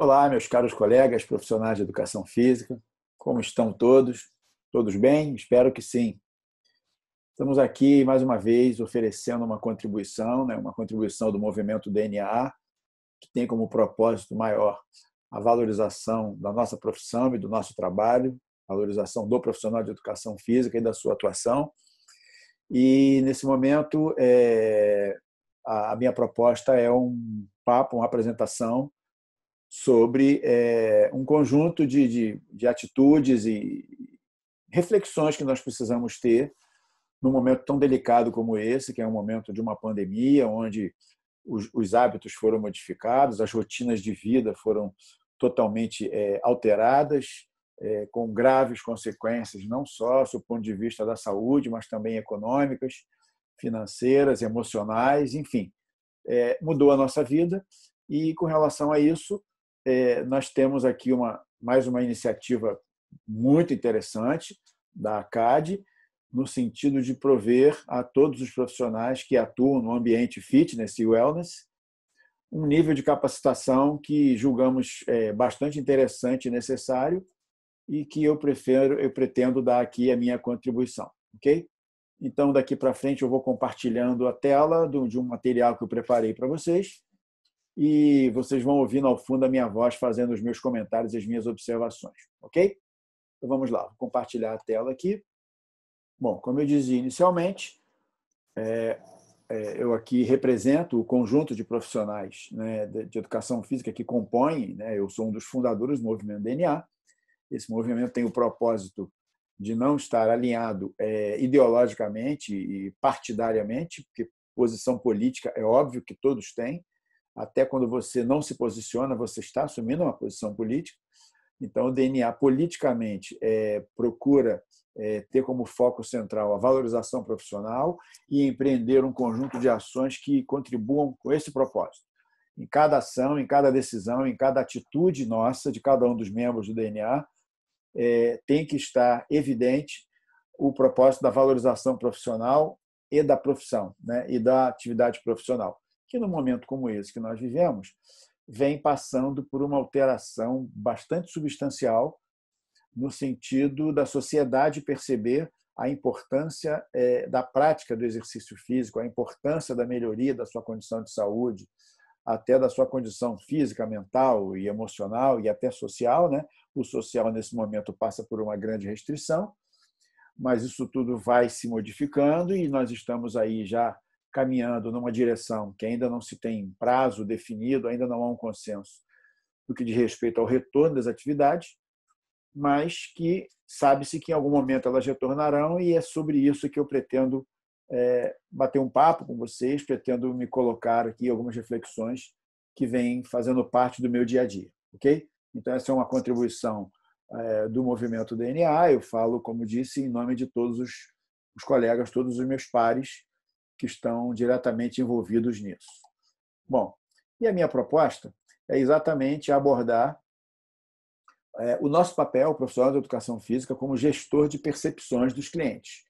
Olá, meus caros colegas profissionais de educação física. Como estão todos? Todos bem? Espero que sim. Estamos aqui, mais uma vez, oferecendo uma contribuição, uma contribuição do movimento DNA, que tem como propósito maior a valorização da nossa profissão e do nosso trabalho, a valorização do profissional de educação física e da sua atuação. E, nesse momento, a minha proposta é um papo, uma apresentação sobre um conjunto de atitudes e reflexões que nós precisamos ter num momento tão delicado como esse, que é um momento de uma pandemia, onde os hábitos foram modificados, as rotinas de vida foram totalmente alteradas, com graves consequências, não só do ponto de vista da saúde, mas também econômicas, financeiras, emocionais, enfim. Mudou a nossa vida e, com relação a isso, nós temos aqui mais uma iniciativa muito interessante da ACAD, no sentido de prover a todos os profissionais que atuam no ambiente fitness e wellness um nível de capacitação que julgamos bastante interessante e necessário e que eu pretendo dar aqui a minha contribuição, ok? Então, daqui para frente, eu vou compartilhando a tela de um material que eu preparei para vocês e vocês vão ouvindo ao fundo a minha voz fazendo os meus comentários e as minhas observações, ok? Então, vamos lá, vou compartilhar a tela aqui. Bom, como eu dizia inicialmente, eu aqui represento o conjunto de profissionais, de educação física que compõem, eu sou um dos fundadores do movimento DNA. Esse movimento tem o propósito de não estar alinhado ideologicamente e partidariamente, porque posição política é óbvio que todos têm, até quando você não se posiciona, você está assumindo uma posição política. Então, o DNA politicamente procura ter como foco central a valorização profissional e empreender um conjunto de ações que contribuam com esse propósito. Em cada ação, em cada decisão, em cada atitude nossa, de cada um dos membros do DNA, tem que estar evidente o propósito da valorização profissional e da profissão, e da atividade profissional, que no momento como esse que nós vivemos, vem passando por uma alteração bastante substancial no sentido da sociedade perceber a importância da prática do exercício físico, a importância da melhoria da sua condição de saúde, até da sua condição física, mental e emocional e até social. O social, nesse momento, passa por uma grande restrição, mas isso tudo vai se modificando e nós estamos aí já caminhando numa direção que ainda não se tem prazo definido, ainda não há um consenso no que diz respeito ao retorno das atividades, mas que sabe-se que em algum momento elas retornarão e é sobre isso que eu pretendo bater um papo com vocês, pretendo me colocar aqui algumas reflexões que vêm fazendo parte do meu dia a dia, ok? Então, essa é uma contribuição do movimento DNA, eu falo, como disse, em nome de todos os colegas, todos os meus pares que estão diretamente envolvidos nisso. Bom, e a minha proposta é exatamente abordar o nosso papel, o profissional de educação física, como gestor de percepções dos clientes.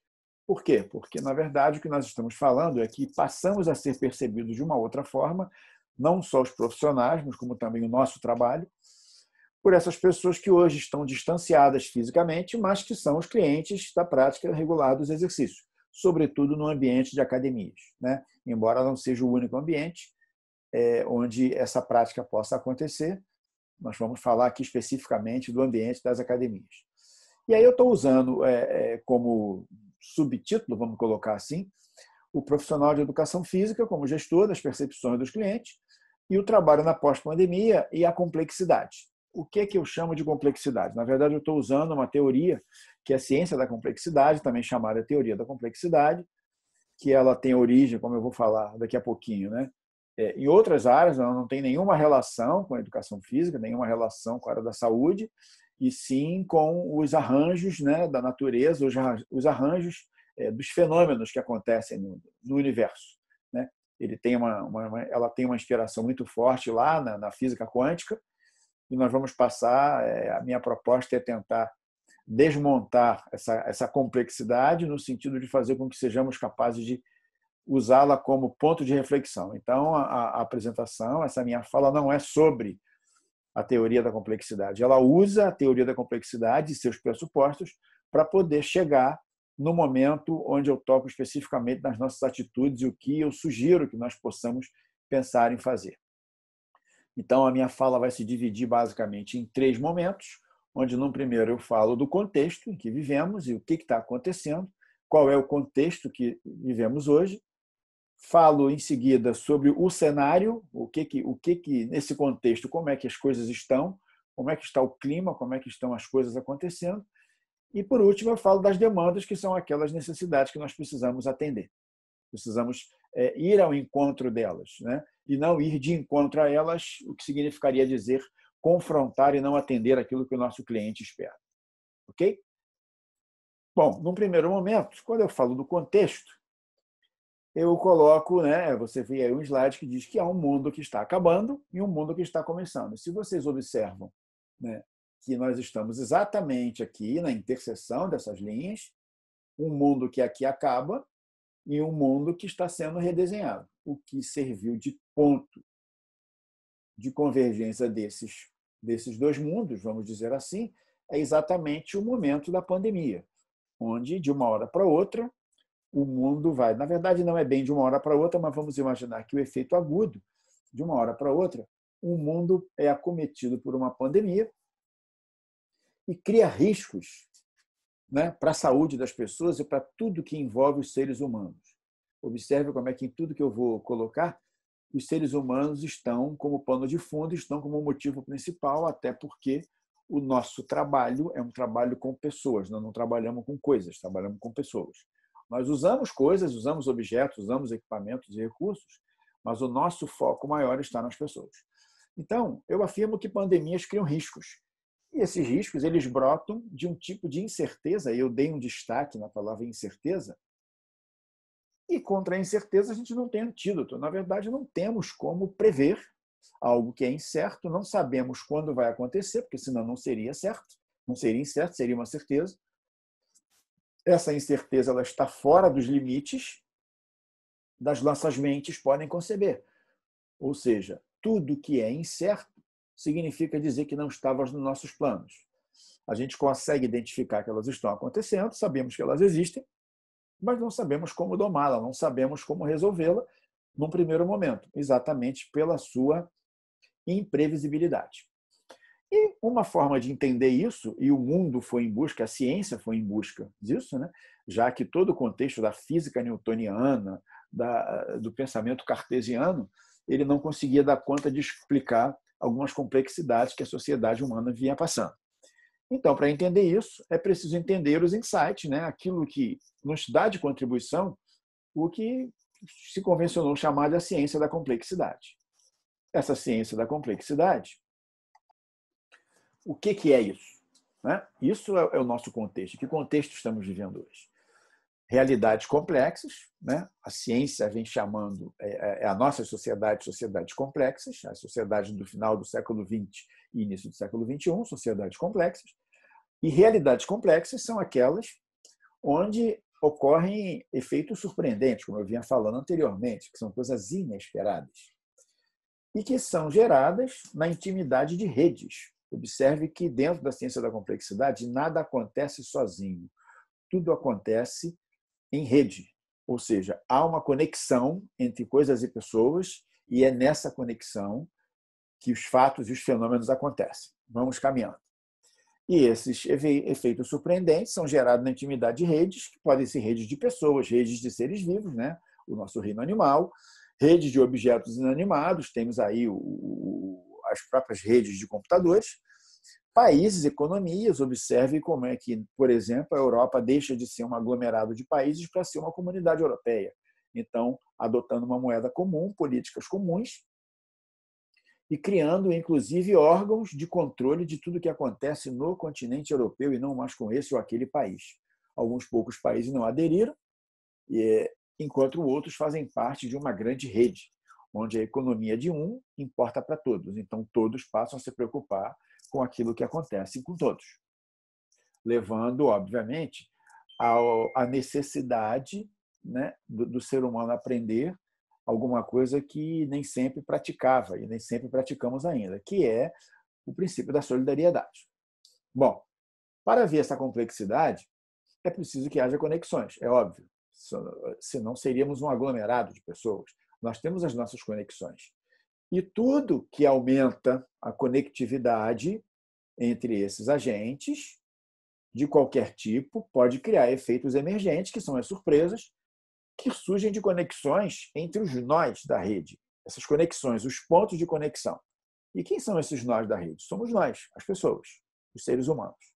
Por quê? Porque, na verdade, o que nós estamos falando é que passamos a ser percebidos de uma outra forma, não só os profissionais, mas como também o nosso trabalho, por essas pessoas que hoje estão distanciadas fisicamente, mas que são os clientes da prática regular dos exercícios, sobretudo no ambiente de academias, Embora não seja o único ambiente onde essa prática possa acontecer, nós vamos falar aqui especificamente do ambiente das academias. E aí eu estou usando como subtítulo, vamos colocar assim, o profissional de educação física como gestor das percepções dos clientes e o trabalho na pós-pandemia e a complexidade. O que é que eu chamo de complexidade? Na verdade, eu estou usando uma teoria que é a ciência da complexidade, também chamada teoria da complexidade, que ela tem origem, como eu vou falar daqui a pouquinho, em outras áreas, ela não tem nenhuma relação com a educação física, nenhuma relação com a área da saúde, e sim com os arranjos da natureza, os arranjos dos fenômenos que acontecem no universo. Ela tem uma inspiração muito forte lá na física quântica, e nós vamos passar, a minha proposta é tentar desmontar essa complexidade no sentido de fazer com que sejamos capazes de usá-la como ponto de reflexão. Então, a apresentação, essa minha fala, não é sobre a teoria da complexidade. Ela usa a teoria da complexidade e seus pressupostos para poder chegar no momento onde eu toco especificamente nas nossas atitudes e o que eu sugiro que nós possamos pensar em fazer. Então, a minha fala vai se dividir basicamente em 3 momentos, onde, no primeiro, eu falo do contexto em que vivemos e o que está acontecendo, qual é o contexto que vivemos hoje. Falo, em seguida, sobre o cenário, o que nesse contexto, como é que as coisas estão, como é que está o clima, como é que estão as coisas acontecendo. E, por último, eu falo das demandas, que são aquelas necessidades que nós precisamos atender. Precisamos ir ao encontro delas, né? E não ir de encontro a elas, o que significaria dizer confrontar e não atender aquilo que o nosso cliente espera. Ok? Bom, num primeiro momento, quando eu falo do contexto, eu coloco, né, você vê aí um slide que diz que há um mundo que está acabando e um mundo que está começando. Se vocês observam, né, que nós estamos exatamente aqui na interseção dessas linhas, um mundo que aqui acaba e um mundo que está sendo redesenhado. O que serviu de ponto de convergência desses 2 mundos, vamos dizer assim, é exatamente o momento da pandemia, onde, de uma hora para outra, o mundo vai. Na verdade, não é bem de uma hora para outra, mas vamos imaginar que o efeito agudo, de uma hora para outra, o mundo é acometido por uma pandemia e cria riscos, né, para a saúde das pessoas e para tudo que envolve os seres humanos. Observe como é que em tudo que eu vou colocar, os seres humanos estão como pano de fundo, estão como motivo principal, até porque o nosso trabalho é um trabalho com pessoas, nós não trabalhamos com coisas, trabalhamos com pessoas. Nós usamos coisas, usamos objetos, usamos equipamentos e recursos, mas o nosso foco maior está nas pessoas. Então, eu afirmo que pandemias criam riscos. E esses riscos, eles brotam de um tipo de incerteza, e eu dei um destaque na palavra incerteza, e contra a incerteza a gente não tem antídoto. Na verdade, não temos como prever algo que é incerto, não sabemos quando vai acontecer, porque senão não seria certo, não seria incerto, seria uma certeza. Essa incerteza ela está fora dos limites das nossas mentes podem conceber. Ou seja, tudo que é incerto significa dizer que não estava nos nossos planos. A gente consegue identificar que elas estão acontecendo, sabemos que elas existem, mas não sabemos como domá-la, não sabemos como resolvê-la num primeiro momento, exatamente pela sua imprevisibilidade. E uma forma de entender isso, e o mundo foi em busca, a ciência foi em busca disso, né? Já que todo o contexto da física newtoniana, do pensamento cartesiano, ele não conseguia dar conta de explicar algumas complexidades que a sociedade humana vinha passando. Então, para entender isso, é preciso entender os insights, né? Aquilo que nos dá de contribuição, o que se convencionou chamar de a ciência da complexidade. Essa ciência da complexidade, o que é isso? Isso é o nosso contexto. Que contexto estamos vivendo hoje? Realidades complexas, né? A ciência vem chamando a nossa sociedade, sociedades complexas, a sociedade do final do século XX e início do século XXI, sociedades complexas. E realidades complexas são aquelas onde ocorrem efeitos surpreendentes, como eu vinha falando anteriormente, que são coisas inesperadas, e que são geradas na intimidade de redes. Observe que dentro da ciência da complexidade nada acontece sozinho, tudo acontece em rede, ou seja, há uma conexão entre coisas e pessoas e é nessa conexão que os fatos e os fenômenos acontecem. Vamos caminhando. E esses efeitos surpreendentes são gerados na intimidade de redes, que podem ser redes de pessoas, redes de seres vivos, né? O nosso reino animal, redes de objetos inanimados, temos aí as próprias redes de computadores, países, economias. Observe como é que, por exemplo, a Europa deixa de ser um aglomerado de países para ser uma comunidade europeia. Então, adotando uma moeda comum, políticas comuns, e criando, inclusive, órgãos de controle de tudo que acontece no continente europeu e não mais com esse ou aquele país. Alguns poucos países não aderiram, enquanto outros fazem parte de uma grande rede, onde a economia de um importa para todos. Então, todos passam a se preocupar com aquilo que acontece com todos, levando, obviamente, à necessidade, né, do ser humano aprender alguma coisa que nem sempre praticava e nem sempre praticamos ainda, que é o princípio da solidariedade. Bom, para ver essa complexidade, é preciso que haja conexões, é óbvio. Senão seríamos um aglomerado de pessoas. Nós temos as nossas conexões. E tudo que aumenta a conectividade entre esses agentes, de qualquer tipo, pode criar efeitos emergentes, que são as surpresas, que surgem de conexões entre os nós da rede. Essas conexões, os pontos de conexão. E quem são esses nós da rede? Somos nós, as pessoas, os seres humanos.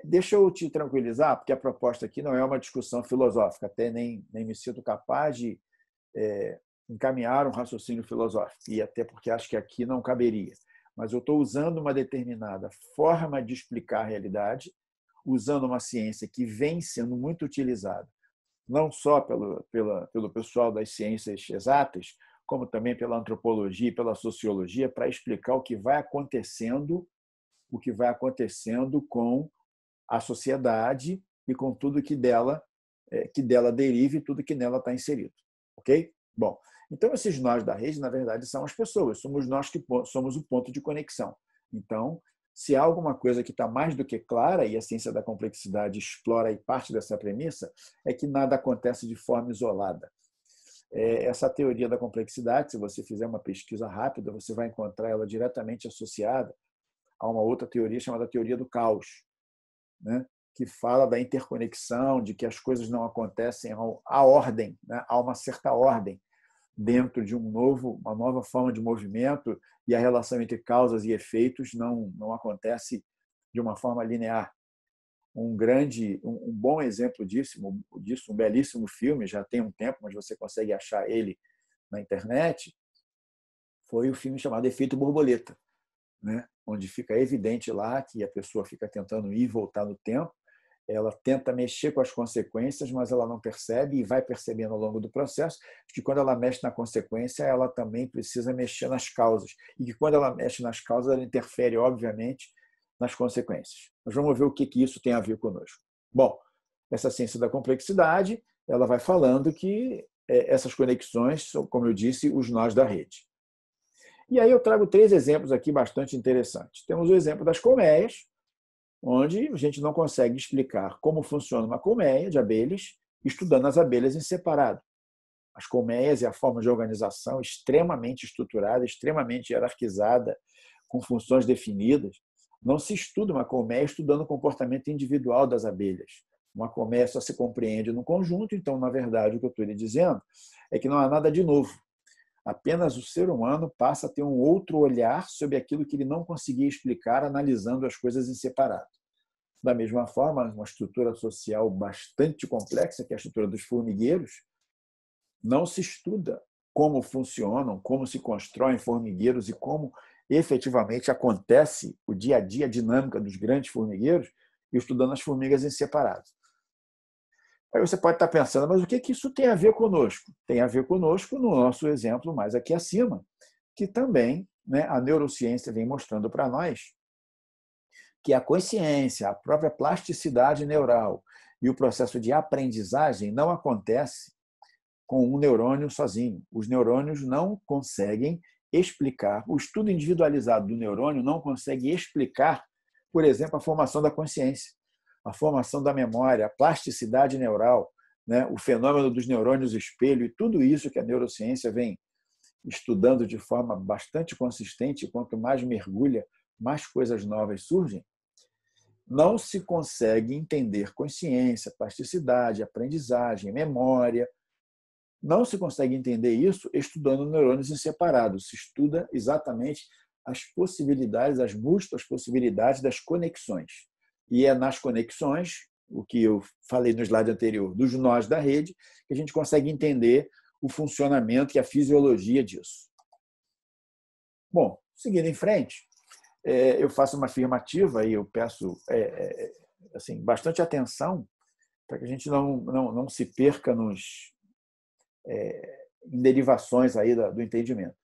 Deixa eu te tranquilizar, porque a proposta aqui não é uma discussão filosófica, até nem me sinto capaz de encaminhar um raciocínio filosófico, e até porque acho que aqui não caberia. Mas eu estou usando uma determinada forma de explicar a realidade, usando uma ciência que vem sendo muito utilizada, não só pelo pessoal das ciências exatas, como também pela antropologia e pela sociologia, para explicar o que vai acontecendo com a sociedade e com tudo que dela derive e tudo que nela está inserido. Ok? Bom, então esses nós da rede, na verdade, são as pessoas. Somos nós que somos o ponto de conexão. Então, se há alguma coisa que está mais do que clara, e a ciência da complexidade explora e parte dessa premissa, é que nada acontece de forma isolada. Essa teoria da complexidade, se você fizer uma pesquisa rápida, você vai encontrar ela diretamente associada a uma outra teoria chamada teoria do caos, né? Que fala da interconexão, de que as coisas não acontecem à ordem, né? Há uma certa ordem dentro de uma nova forma de movimento, e a relação entre causas e efeitos não acontece de uma forma linear. Um bom exemplo disso, um belíssimo filme, já tem um tempo, mas você consegue achar ele na internet, foi o filme chamado Efeito Borboleta, né? Onde fica evidente lá que a pessoa fica tentando ir e voltar no tempo, ela tenta mexer com as consequências, mas ela não percebe e vai percebendo ao longo do processo que quando ela mexe na consequência, ela também precisa mexer nas causas. E que quando ela mexe nas causas, ela interfere, obviamente, nas consequências. Mas vamos ver o que isso tem a ver conosco. Bom, essa ciência da complexidade, ela vai falando que essas conexões são, como eu disse, os nós da rede. E aí eu trago 3 exemplos aqui bastante interessantes. Temos o exemplo das colmeias, onde a gente não consegue explicar como funciona uma colmeia de abelhas, estudando as abelhas em separado. As colmeias é a forma de organização extremamente estruturada, extremamente hierarquizada, com funções definidas. Não se estuda uma colmeia estudando o comportamento individual das abelhas. Uma colmeia só se compreende no conjunto, então, na verdade, o que eu estou lhe dizendo é que não há nada de novo. Apenas o ser humano passa a ter um outro olhar sobre aquilo que ele não conseguia explicar analisando as coisas em separado. Da mesma forma, uma estrutura social bastante complexa, que é a estrutura dos formigueiros, não se estuda como funcionam, como se constroem formigueiros e como efetivamente acontece o dia a dia, a dinâmica dos grandes formigueiros, estudando as formigas em separado. Aí você pode estar pensando, mas o que isso tem a ver conosco? Tem a ver conosco no nosso exemplo mais aqui acima, que também, né, a neurociência vem mostrando para nós que a consciência, a própria plasticidade neural e o processo de aprendizagem não acontece com um neurônio sozinho. Os neurônios não conseguem explicar, o estudo individualizado do neurônio não consegue explicar, por exemplo, a formação da consciência, a formação da memória, a plasticidade neural, né? O fenômeno dos neurônios espelho e tudo isso que a neurociência vem estudando de forma bastante consistente, quanto mais mergulha, mais coisas novas surgem. Não se consegue entender consciência, plasticidade, aprendizagem, memória. Não se consegue entender isso estudando neurônios em separado. Se estuda exatamente as possibilidades, as múltiplas possibilidades das conexões. E é nas conexões, o que eu falei no slide anterior, dos nós da rede, que a gente consegue entender o funcionamento e a fisiologia disso. Bom, seguindo em frente, eu faço uma afirmativa e eu peço assim, bastante atenção para que a gente não se perca em derivações aí do entendimento.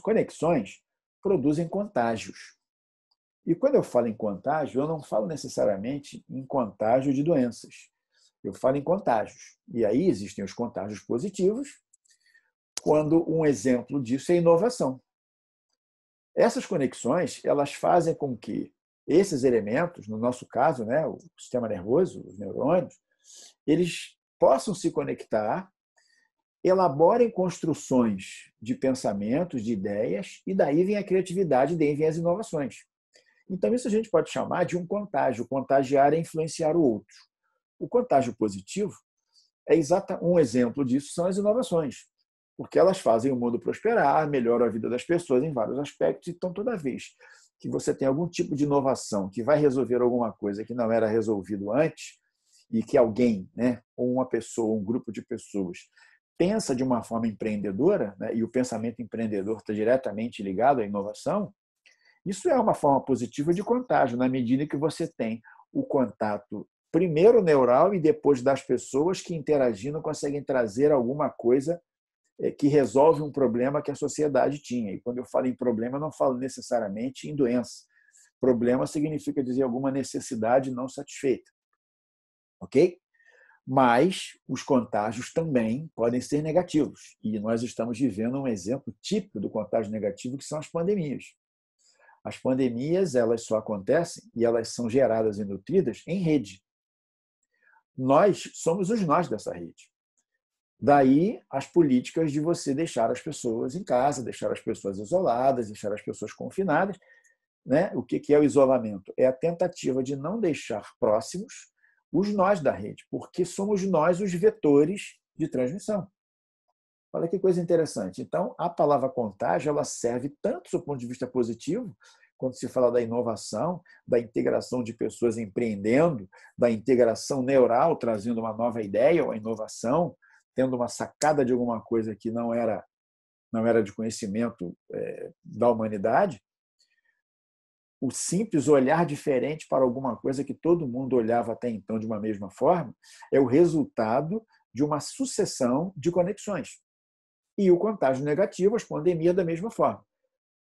Conexões produzem contágios. E quando eu falo em contágio, eu não falo necessariamente em contágio de doenças. Eu falo em contágios. E aí existem os contágios positivos, quando um exemplo disso é inovação. Essas conexões, elas fazem com que esses elementos, no nosso caso, né, o sistema nervoso, os neurônios, eles possam se conectar, elaborem construções de pensamentos, de ideias, e daí vem a criatividade, daí vem as inovações. Então, isso a gente pode chamar de um contágio. Contagiar é influenciar o outro. O contágio positivo é um exemplo disso, são as inovações, porque elas fazem o mundo prosperar, melhoram a vida das pessoas em vários aspectos. Então, toda vez que você tem algum tipo de inovação que vai resolver alguma coisa que não era resolvido antes, e que alguém, né, ou uma pessoa, um grupo de pessoas, pensa de uma forma empreendedora, né, e o pensamento empreendedor está diretamente ligado à inovação, isso é uma forma positiva de contágio, na medida que você tem o contato primeiro neural e depois das pessoas que interagindo conseguem trazer alguma coisa que resolve um problema que a sociedade tinha. E quando eu falo em problema, eu não falo necessariamente em doença. Problema significa dizer alguma necessidade não satisfeita. Ok? Mas os contágios também podem ser negativos. E nós estamos vivendo um exemplo típico do contágio negativo, que são as pandemias. As pandemias, elas só acontecem e elas são geradas e nutridas em rede. Nós somos os nós dessa rede. Daí as políticas de você deixar as pessoas em casa, deixar as pessoas isoladas, deixar as pessoas confinadas. Né? O que é o isolamento? É a tentativa de não deixar próximos os nós da rede, porque somos nós os vetores de transmissão. Olha que coisa interessante. Então, a palavra contágio, ela serve tanto do ponto de vista positivo, quando se fala da inovação, da integração de pessoas empreendendo, da integração neural, trazendo uma nova ideia ou a inovação, tendo uma sacada de alguma coisa que não era de conhecimento da humanidade, o simples olhar diferente para alguma coisa que todo mundo olhava até então de uma mesma forma, é o resultado de uma sucessão de conexões. E o contágio negativo, as pandemias, da mesma forma.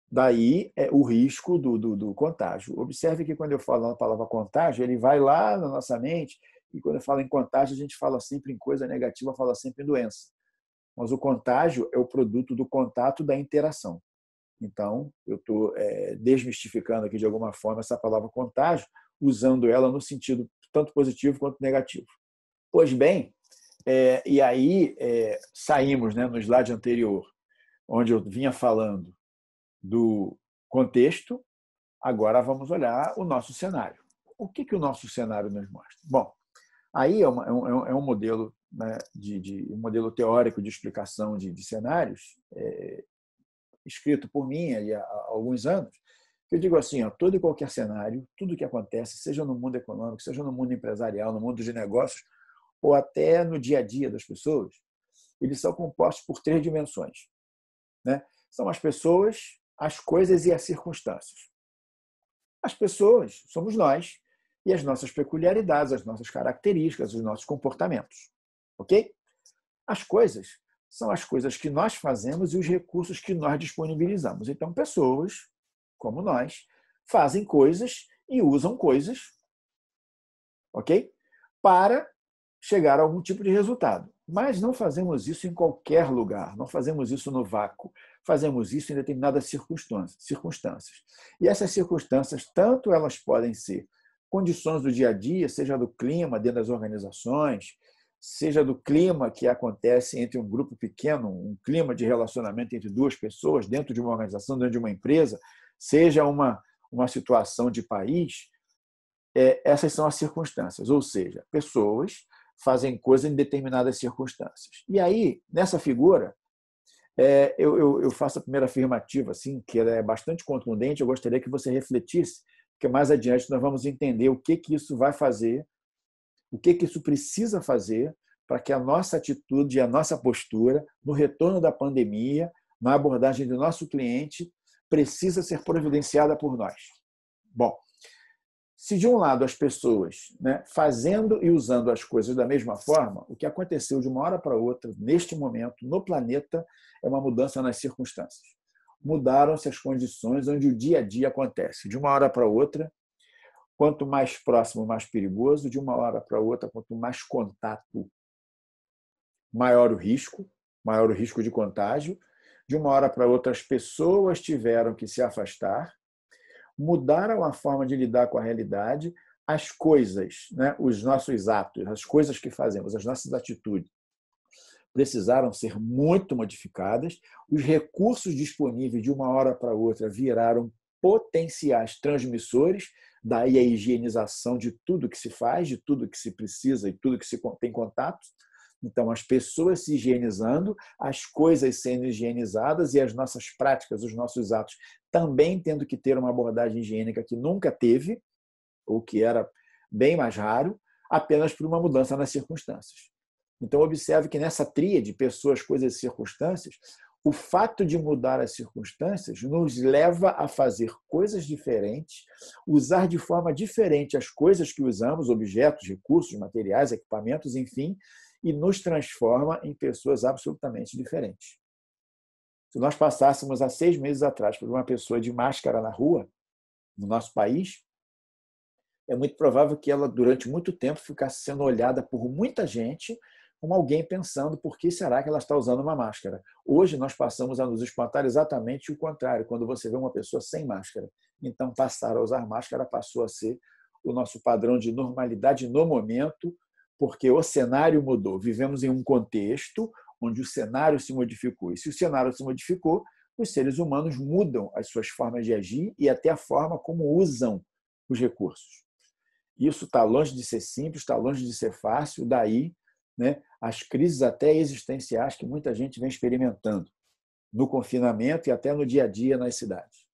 Daí é o risco do contágio. Observe que quando eu falo na palavra contágio, ele vai lá na nossa mente, e quando eu falo em contágio, a gente fala sempre em coisa negativa, fala sempre em doença. Mas o contágio é o produto do contato, da interação. Então, eu estou desmistificando aqui de alguma forma essa palavra contágio, usando ela no sentido tanto positivo quanto negativo. Pois bem, e aí saímos, né, no slide anterior, onde eu vinha falando do contexto, agora vamos olhar o nosso cenário. O que o nosso cenário nos mostra? Bom, aí é um modelo, né, um modelo teórico de explicação de cenários, escrito por mim há alguns anos, que eu digo assim, todo e qualquer cenário, tudo que acontece, seja no mundo econômico, seja no mundo empresarial, no mundo de negócios, ou até no dia a dia das pessoas, eles são compostos por 3 dimensões. Né? São as pessoas, as coisas e as circunstâncias. As pessoas somos nós e as nossas peculiaridades, as nossas características, os nossos comportamentos. Ok? As coisas são as coisas que nós fazemos e os recursos que nós disponibilizamos. Então, pessoas, como nós, fazem coisas e usam coisas, ok? Para chegar a algum tipo de resultado. Mas não fazemos isso em qualquer lugar, não fazemos isso no vácuo, fazemos isso em determinadas circunstâncias. E essas circunstâncias, tanto elas podem ser condições do dia a dia, seja do clima dentro das organizações, seja do clima que acontece entre um grupo pequeno, um clima de relacionamento entre 2 pessoas dentro de uma organização, dentro de uma empresa, seja uma situação de país, essas são as circunstâncias, ou seja, pessoas fazem coisas em determinadas circunstâncias. E aí, nessa figura, eu faço a primeira afirmativa, assim, que ela é bastante contundente, eu gostaria que você refletisse, porque mais adiante nós vamos entender o que isso vai fazer, o que isso precisa fazer para que a nossa atitude e a nossa postura, no retorno da pandemia, na abordagem do nosso cliente, precisa ser providenciada por nós. Bom, se de um lado as pessoas, né, fazendo e usando as coisas da mesma forma, o que aconteceu de uma hora para outra, neste momento, no planeta, é uma mudança nas circunstâncias. Mudaram-se as condições onde o dia a dia acontece. De uma hora para outra, quanto mais próximo, mais perigoso. De uma hora para outra, quanto mais contato, maior o risco de contágio. De uma hora para outra, as pessoas tiveram que se afastar, mudaram a forma de lidar com a realidade, as coisas, né, os nossos atos, as coisas que fazemos, as nossas atitudes, precisaram ser muito modificadas, os recursos disponíveis de uma hora para outra viraram potenciais transmissores, daí a higienização de tudo que se faz, de tudo que se precisa e tudo que se tem contato. Então, as pessoas se higienizando, as coisas sendo higienizadas e as nossas práticas, os nossos atos também tendo que ter uma abordagem higiênica que nunca teve, ou que era bem mais raro, apenas por uma mudança nas circunstâncias. Então, observe que nessa tríade, pessoas, coisas e circunstâncias, o fato de mudar as circunstâncias nos leva a fazer coisas diferentes, usar de forma diferente as coisas que usamos, objetos, recursos, materiais, equipamentos, enfim, e nos transforma em pessoas absolutamente diferentes. Se nós passássemos há 6 meses atrás por uma pessoa de máscara na rua, no nosso país, é muito provável que ela, durante muito tempo, ficasse sendo olhada por muita gente como alguém pensando por que será que ela está usando uma máscara. Hoje, nós passamos a nos espantar exatamente o contrário, quando você vê uma pessoa sem máscara. Então, passar a usar máscara passou a ser o nosso padrão de normalidade no momento, porque o cenário mudou. Vivemos em um contexto onde o cenário se modificou. E se o cenário se modificou, os seres humanos mudam as suas formas de agir e até a forma como usam os recursos. Isso está longe de ser simples, está longe de ser fácil, daí, né, as crises até existenciais que muita gente vem experimentando no confinamento e até no dia a dia nas cidades.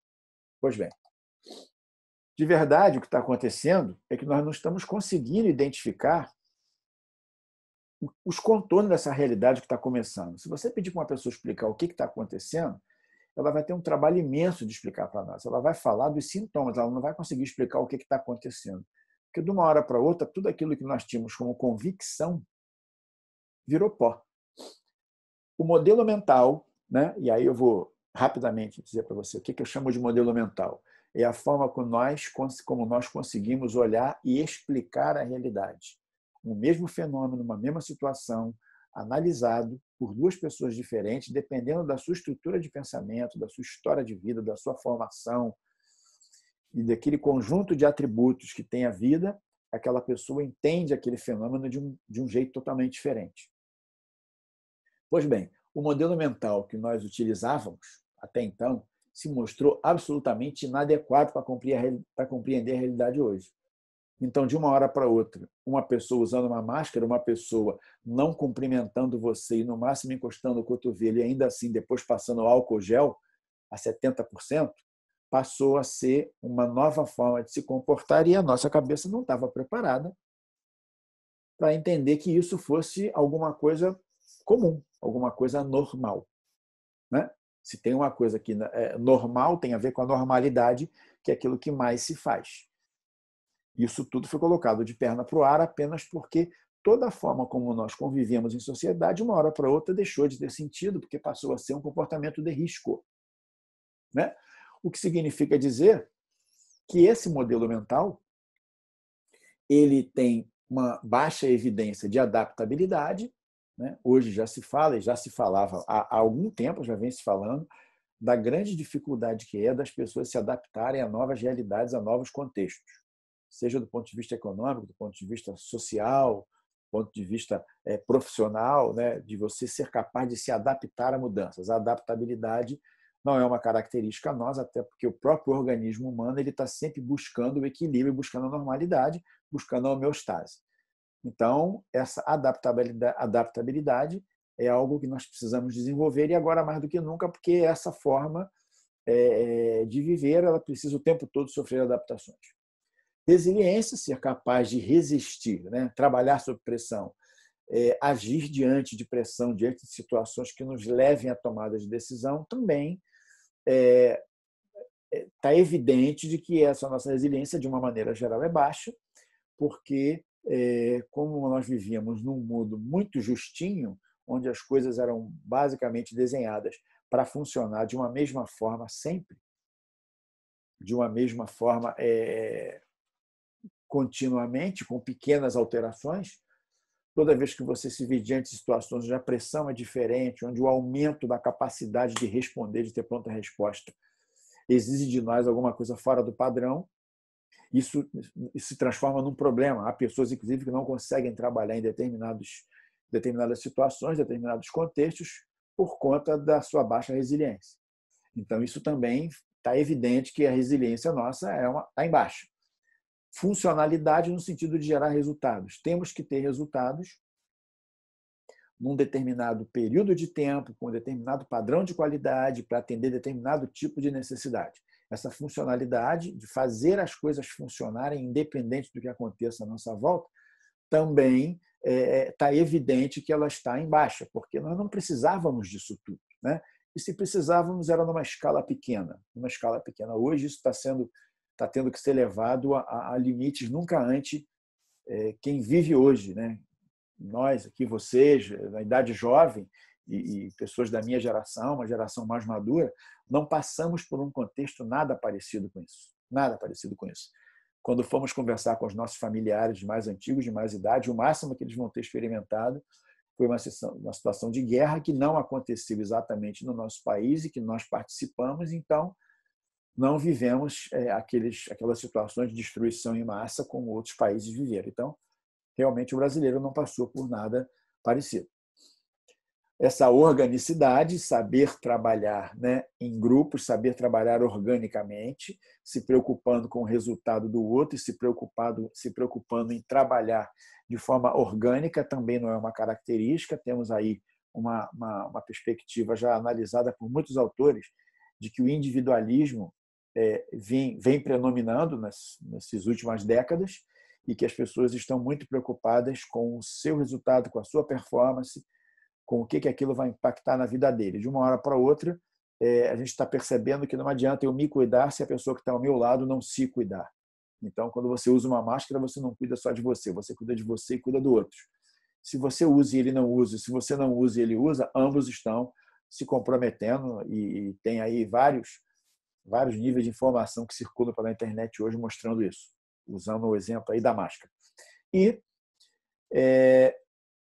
Pois bem, de verdade, o que está acontecendo é que nós não estamos conseguindo identificar os contornos dessa realidade que está começando. Se você pedir para uma pessoa explicar o que está acontecendo, ela vai ter um trabalho imenso de explicar para nós. Ela vai falar dos sintomas, ela não vai conseguir explicar o que está acontecendo. Porque de uma hora para outra, tudo aquilo que nós tínhamos como convicção virou pó. O modelo mental, né? E aí eu vou rapidamente dizer para você o que eu chamo de modelo mental. É a forma como nós conseguimos olhar e explicar a realidade. Um mesmo fenômeno, uma mesma situação, analisado por duas pessoas diferentes, dependendo da sua estrutura de pensamento, da sua história de vida, da sua formação e daquele conjunto de atributos que tem a vida, aquela pessoa entende aquele fenômeno de um jeito totalmente diferente. Pois bem, o modelo mental que nós utilizávamos até então se mostrou absolutamente inadequado para compreender a realidade hoje. Então, de uma hora para outra, uma pessoa usando uma máscara, uma pessoa não cumprimentando você e no máximo encostando o cotovelo e ainda assim depois passando álcool gel a 70%, passou a ser uma nova forma de se comportar e a nossa cabeça não estava preparada para entender que isso fosse alguma coisa comum, alguma coisa normal, né? Se tem uma coisa que é normal, tem a ver com a normalidade, que é aquilo que mais se faz. Isso tudo foi colocado de perna para o ar apenas porque toda a forma como nós convivemos em sociedade, uma hora para outra, deixou de ter sentido, porque passou a ser um comportamento de risco, né? O que significa dizer que esse modelo mental ele tem uma baixa evidência de adaptabilidade, né? Hoje já se fala, e já se falava há algum tempo, já vem se falando, da grande dificuldade que é das pessoas se adaptarem a novas realidades, a novos contextos, seja do ponto de vista econômico, do ponto de vista social, do ponto de vista profissional, né? De você ser capaz de se adaptar a mudanças. A adaptabilidade não é uma característica nossa, até porque o próprio organismo humano ele está sempre buscando o equilíbrio, buscando a normalidade, buscando a homeostase. Então, essa adaptabilidade é algo que nós precisamos desenvolver e agora mais do que nunca, porque essa forma de viver ela precisa o tempo todo sofrer adaptações. Resiliência, ser capaz de resistir, né? Trabalhar sob pressão, agir diante de pressão, diante de situações que nos levem a tomada de decisão, também está evidente de que essa nossa resiliência, de uma maneira geral, é baixa, porque como nós vivíamos num mundo muito justinho, onde as coisas eram basicamente desenhadas para funcionar de uma mesma forma sempre, de uma mesma forma continuamente, com pequenas alterações, toda vez que você se vê diante de situações onde a pressão é diferente, onde o aumento da capacidade de responder, de ter pronta resposta, exige de nós alguma coisa fora do padrão, isso se transforma num problema. Há pessoas, inclusive, que não conseguem trabalhar em determinadas situações, determinados contextos, por conta da sua baixa resiliência. Então, isso também está evidente que a resiliência nossa está em baixa. Funcionalidade no sentido de gerar resultados. Temos que ter resultados num determinado período de tempo, com um determinado padrão de qualidade, para atender determinado tipo de necessidade. Essa funcionalidade de fazer as coisas funcionarem, independente do que aconteça à nossa volta, também está evidente que ela está em baixa, porque nós não precisávamos disso tudo, né? E se precisávamos, era numa escala pequena. Numa escala pequena. Hoje, isso está tendo que ser levado a limites nunca antes. Quem vive hoje, né? Nós aqui, vocês, na idade jovem, e pessoas da minha geração, uma geração mais madura, não passamos por um contexto nada parecido com isso. Nada parecido com isso. Quando fomos conversar com os nossos familiares mais antigos, de mais idade, o máximo que eles vão ter experimentado foi uma situação de guerra que não aconteceu exatamente no nosso país e que nós participamos, então não vivemos aquelas situações de destruição em massa como outros países viveram. Então, realmente, o brasileiro não passou por nada parecido. Essa organicidade, saber trabalhar, né, em grupos, saber trabalhar organicamente, se preocupando com o resultado do outro e se preocupando em trabalhar de forma orgânica, também não é uma característica. Temos aí uma perspectiva já analisada por muitos autores de que o individualismo vem predominando nessas últimas décadas e que as pessoas estão muito preocupadas com o seu resultado, com a sua performance, com o que aquilo vai impactar na vida dele. De uma hora para outra, a gente está percebendo que não adianta eu me cuidar se a pessoa que está ao meu lado não se cuidar. Então, quando você usa uma máscara, você não cuida só de você, você cuida de você e cuida do outro. Se você usa e ele não usa, se você não usa e ele usa, ambos estão se comprometendo e tem aí vários níveis de informação que circulam pela internet hoje mostrando isso, usando o exemplo aí da máscara. E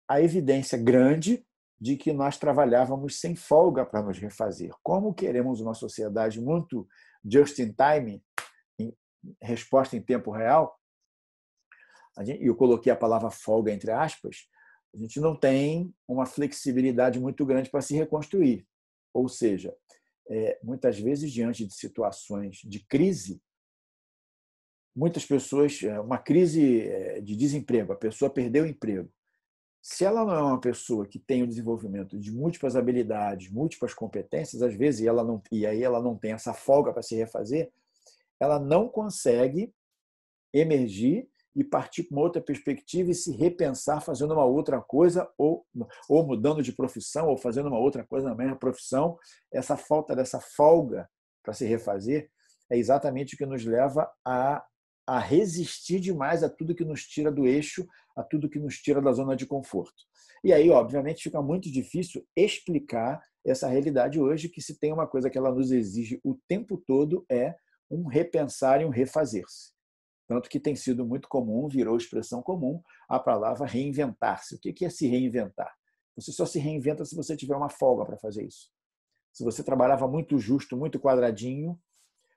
a evidência grande de que nós trabalhávamos sem folga para nos refazer. Como queremos uma sociedade muito just in time, resposta em tempo real, eu coloquei a palavra folga entre aspas, a gente não tem uma flexibilidade muito grande para se reconstruir. Ou seja, muitas vezes, diante de situações de crise, muitas pessoas, uma crise de desemprego, a pessoa perdeu o emprego. Se ela não é uma pessoa que tem o desenvolvimento de múltiplas habilidades, múltiplas competências, às vezes, e aí ela não tem essa folga para se refazer, ela não consegue emergir e partir para uma outra perspectiva e se repensar fazendo uma outra coisa ou mudando de profissão ou fazendo uma outra coisa na mesma profissão. Essa falta dessa folga para se refazer é exatamente o que nos leva a resistir demais a tudo que nos tira do eixo, a tudo que nos tira da zona de conforto. E aí, obviamente, fica muito difícil explicar essa realidade hoje, que se tem uma coisa que ela nos exige o tempo todo é um repensar e um refazer-se. Tanto que tem sido muito comum, virou expressão comum, a palavra reinventar-se. O que é se reinventar? Você só se reinventa se você tiver uma folga para fazer isso. Se você trabalhava muito justo, muito quadradinho,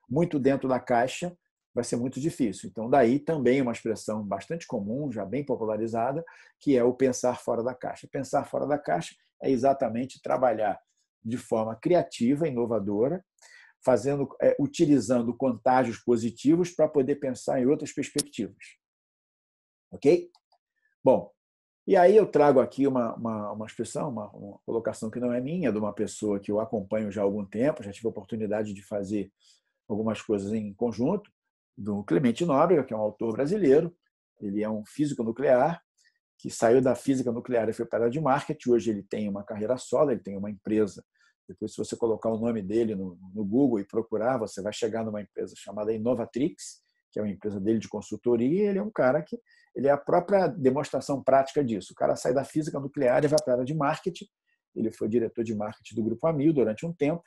muito dentro da caixa, vai ser muito difícil. Então, daí também uma expressão bastante comum, já bem popularizada, que é o pensar fora da caixa. Pensar fora da caixa é exatamente trabalhar de forma criativa, inovadora, utilizando contágios positivos para poder pensar em outras perspectivas. Ok? Bom, e aí eu trago aqui uma expressão, uma colocação que não é minha, de uma pessoa que eu acompanho já há algum tempo, já tive a oportunidade de fazer algumas coisas em conjunto, do Clemente Nóbrega, que é um autor brasileiro. Ele é um físico nuclear que saiu da física nuclear e foi para a área de marketing. Hoje ele tem uma carreira solo, ele tem uma empresa. Depois, se você colocar o nome dele no Google e procurar, você vai chegar numa empresa chamada Inovatrix, que é uma empresa dele de consultoria, e ele é um cara que ele é a própria demonstração prática disso. O cara sai da física nuclear e vai para a área de marketing. Ele foi diretor de marketing do Grupo Amil durante um tempo,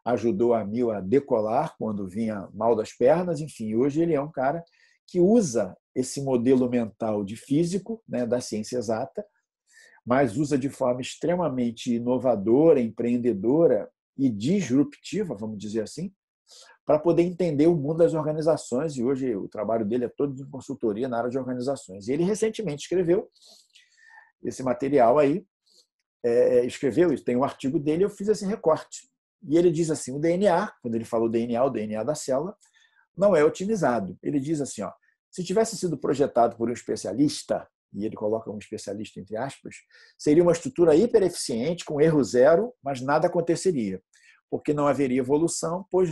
ajudou a Amil a decolar quando vinha mal das pernas, enfim, hoje ele é um cara que usa esse modelo mental de físico, né, da ciência exata, mas usa de forma extremamente inovadora, empreendedora e disruptiva, vamos dizer assim, para poder entender o mundo das organizações. E hoje o trabalho dele é todo de consultoria na área de organizações. E ele recentemente escreveu esse material aí, escreveu isso, tem um artigo dele, eu fiz esse recorte. E ele diz assim, o DNA, quando ele falou DNA, o DNA da célula, não é otimizado. Ele diz assim, ó, se tivesse sido projetado por um especialista, e ele coloca um especialista entre aspas, seria uma estrutura hipereficiente, com erro zero, mas nada aconteceria, porque não haveria evolução, pois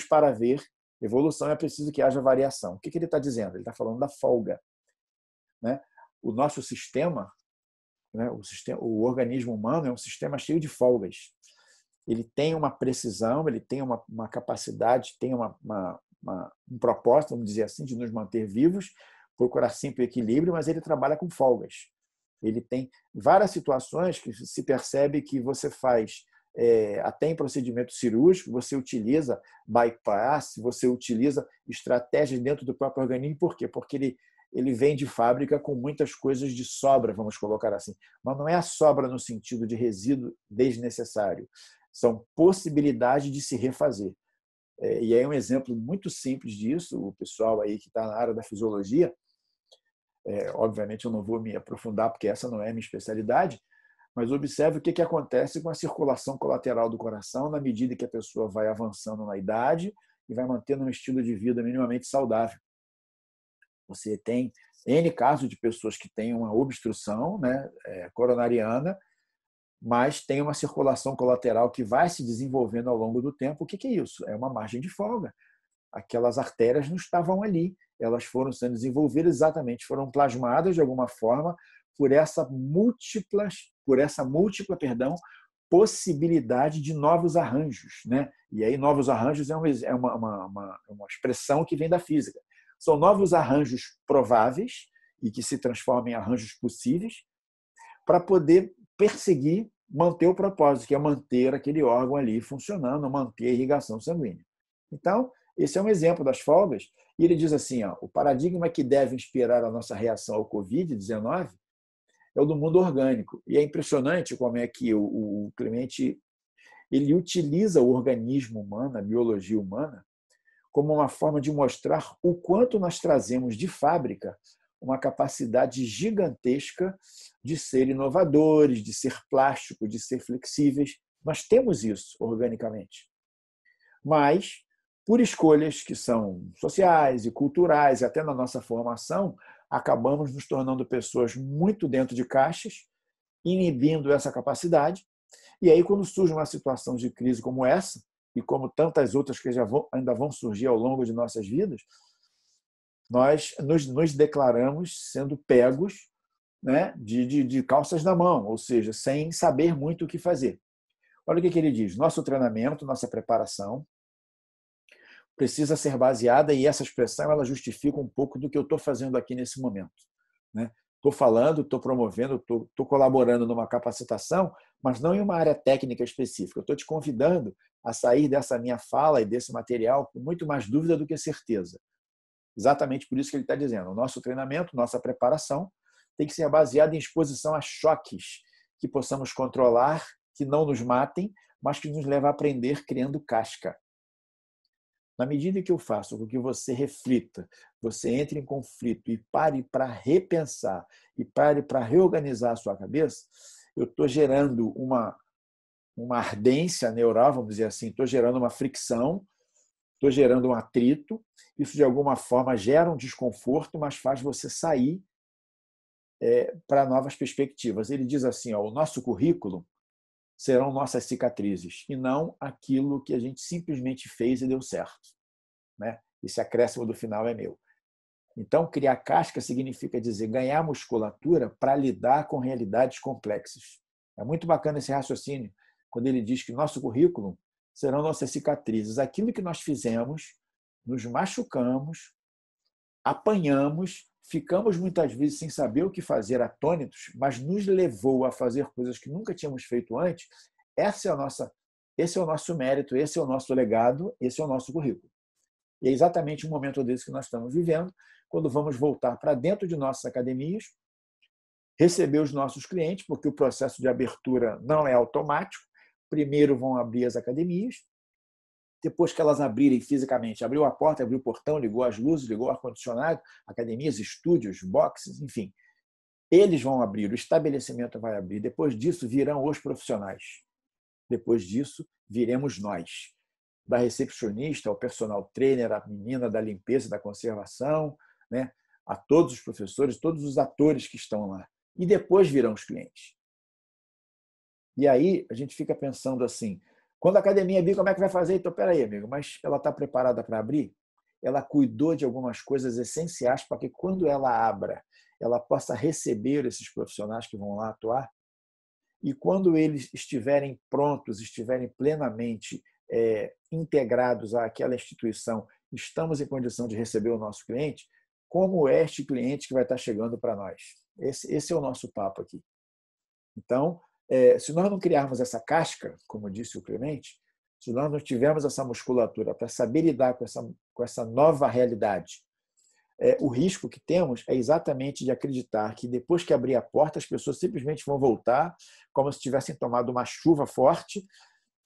para haver evolução é preciso que haja variação. O que ele está dizendo? Ele está falando da folga. Né? O nosso sistema, né, o organismo humano é um sistema cheio de folgas. Ele tem uma precisão, ele tem uma capacidade, tem um propósito, vamos dizer assim, de nos manter vivos, procurar sempre o equilíbrio, mas ele trabalha com folgas. Ele tem várias situações que se percebe que você faz, até em procedimento cirúrgico, você utiliza bypass, você utiliza estratégias dentro do próprio organismo. Por quê? Porque ele vem de fábrica com muitas coisas de sobra, vamos colocar assim. Mas não é a sobra no sentido de resíduo desnecessário. São possibilidades de se refazer. E aí um exemplo muito simples disso, o pessoal aí que está na área da fisiologia, obviamente eu não vou me aprofundar porque essa não é a minha especialidade, mas observe o que acontece com a circulação colateral do coração na medida que a pessoa vai avançando na idade e vai mantendo um estilo de vida minimamente saudável. Você tem N casos de pessoas que têm uma obstrução, né, coronariana, mas tem uma circulação colateral que vai se desenvolvendo ao longo do tempo. O que é isso? É uma margem de folga. Aquelas artérias não estavam ali, elas foram sendo desenvolvidas exatamente, foram plasmadas de alguma forma por essa múltipla possibilidade de novos arranjos. Né? E aí, novos arranjos é uma expressão que vem da física. São novos arranjos prováveis e que se transformam em arranjos possíveis para poder perseguir, manter o propósito, que é manter aquele órgão ali funcionando, manter a irrigação sanguínea. Então, esse é um exemplo das folgas. E ele diz assim, ó, o paradigma que deve inspirar a nossa reação ao Covid-19 é o do mundo orgânico. E é impressionante como é que o Clemente ele utiliza o organismo humano, a biologia humana, como uma forma de mostrar o quanto nós trazemos de fábrica uma capacidade gigantesca de ser inovadores, de ser plástico, de ser flexíveis. Nós temos isso organicamente. Mas, por escolhas que são sociais e culturais, e até na nossa formação, acabamos nos tornando pessoas muito dentro de caixas, inibindo essa capacidade. E aí, quando surge uma situação de crise como essa, e como tantas outras que ainda vão surgir ao longo de nossas vidas, nós nos declaramos sendo pegos, né, de calças na mão, ou seja, sem saber muito o que fazer. Olha o que ele diz. Nosso treinamento, nossa preparação precisa ser baseada, e essa expressão ela justifica um pouco do que eu estou fazendo aqui nesse momento. Estou falando, estou promovendo, estou colaborando numa capacitação, mas não em uma área técnica específica. Eu estou te convidando a sair dessa minha fala e desse material com muito mais dúvida do que certeza. Exatamente por isso que ele está dizendo. O nosso treinamento, nossa preparação tem que ser baseada em exposição a choques que possamos controlar, que não nos matem, mas que nos levem a aprender criando casca. Na medida que eu faço com que você reflita, você entre em conflito e pare para repensar e pare para reorganizar a sua cabeça, eu estou gerando uma ardência neural, vamos dizer assim, estou gerando uma fricção, estou gerando um atrito. Isso, de alguma forma, gera um desconforto, mas faz você sair para novas perspectivas. Ele diz assim, ó, o nosso currículo serão nossas cicatrizes e não aquilo que a gente simplesmente fez e deu certo. Né? Esse acréscimo do final é meu. Então, criar casca significa dizer ganhar musculatura para lidar com realidades complexas. É muito bacana esse raciocínio, quando ele diz que nosso currículo serão nossas cicatrizes. Aquilo que nós fizemos, nos machucamos, apanhamos, ficamos muitas vezes sem saber o que fazer, atônitos, mas nos levou a fazer coisas que nunca tínhamos feito antes. Esse é o nosso mérito, esse é o nosso legado, esse é o nosso currículo. E é exatamente o momento desse que nós estamos vivendo, quando vamos voltar para dentro de nossas academias, receber os nossos clientes, porque o processo de abertura não é automático. Primeiro vão abrir as academias, depois que elas abrirem fisicamente, abriu a porta, abriu o portão, ligou as luzes, ligou o ar-condicionado, academias, estúdios, boxes, enfim. Eles vão abrir, o estabelecimento vai abrir. Depois disso, virão os profissionais. Depois disso, viremos nós. Da recepcionista, ao personal trainer, a menina da limpeza, da conservação, né? A todos os professores, todos os atores que estão lá. E depois virão os clientes. E aí a gente fica pensando assim, quando a academia abrir, como é que vai fazer? Então, peraí, amigo, mas ela está preparada para abrir? Ela cuidou de algumas coisas essenciais para que quando ela abra, ela possa receber esses profissionais que vão lá atuar? E quando eles estiverem prontos, estiverem plenamente integrados àquela instituição, estamos em condição de receber o nosso cliente, como é este cliente que vai estar chegando para nós? Esse é o nosso papo aqui. Então, se nós não criarmos essa casca, como disse o Clemente, se nós não tivermos essa musculatura para saber lidar com essa nova realidade, o risco que temos é exatamente de acreditar que depois que abrir a porta, as pessoas simplesmente vão voltar como se tivessem tomado uma chuva forte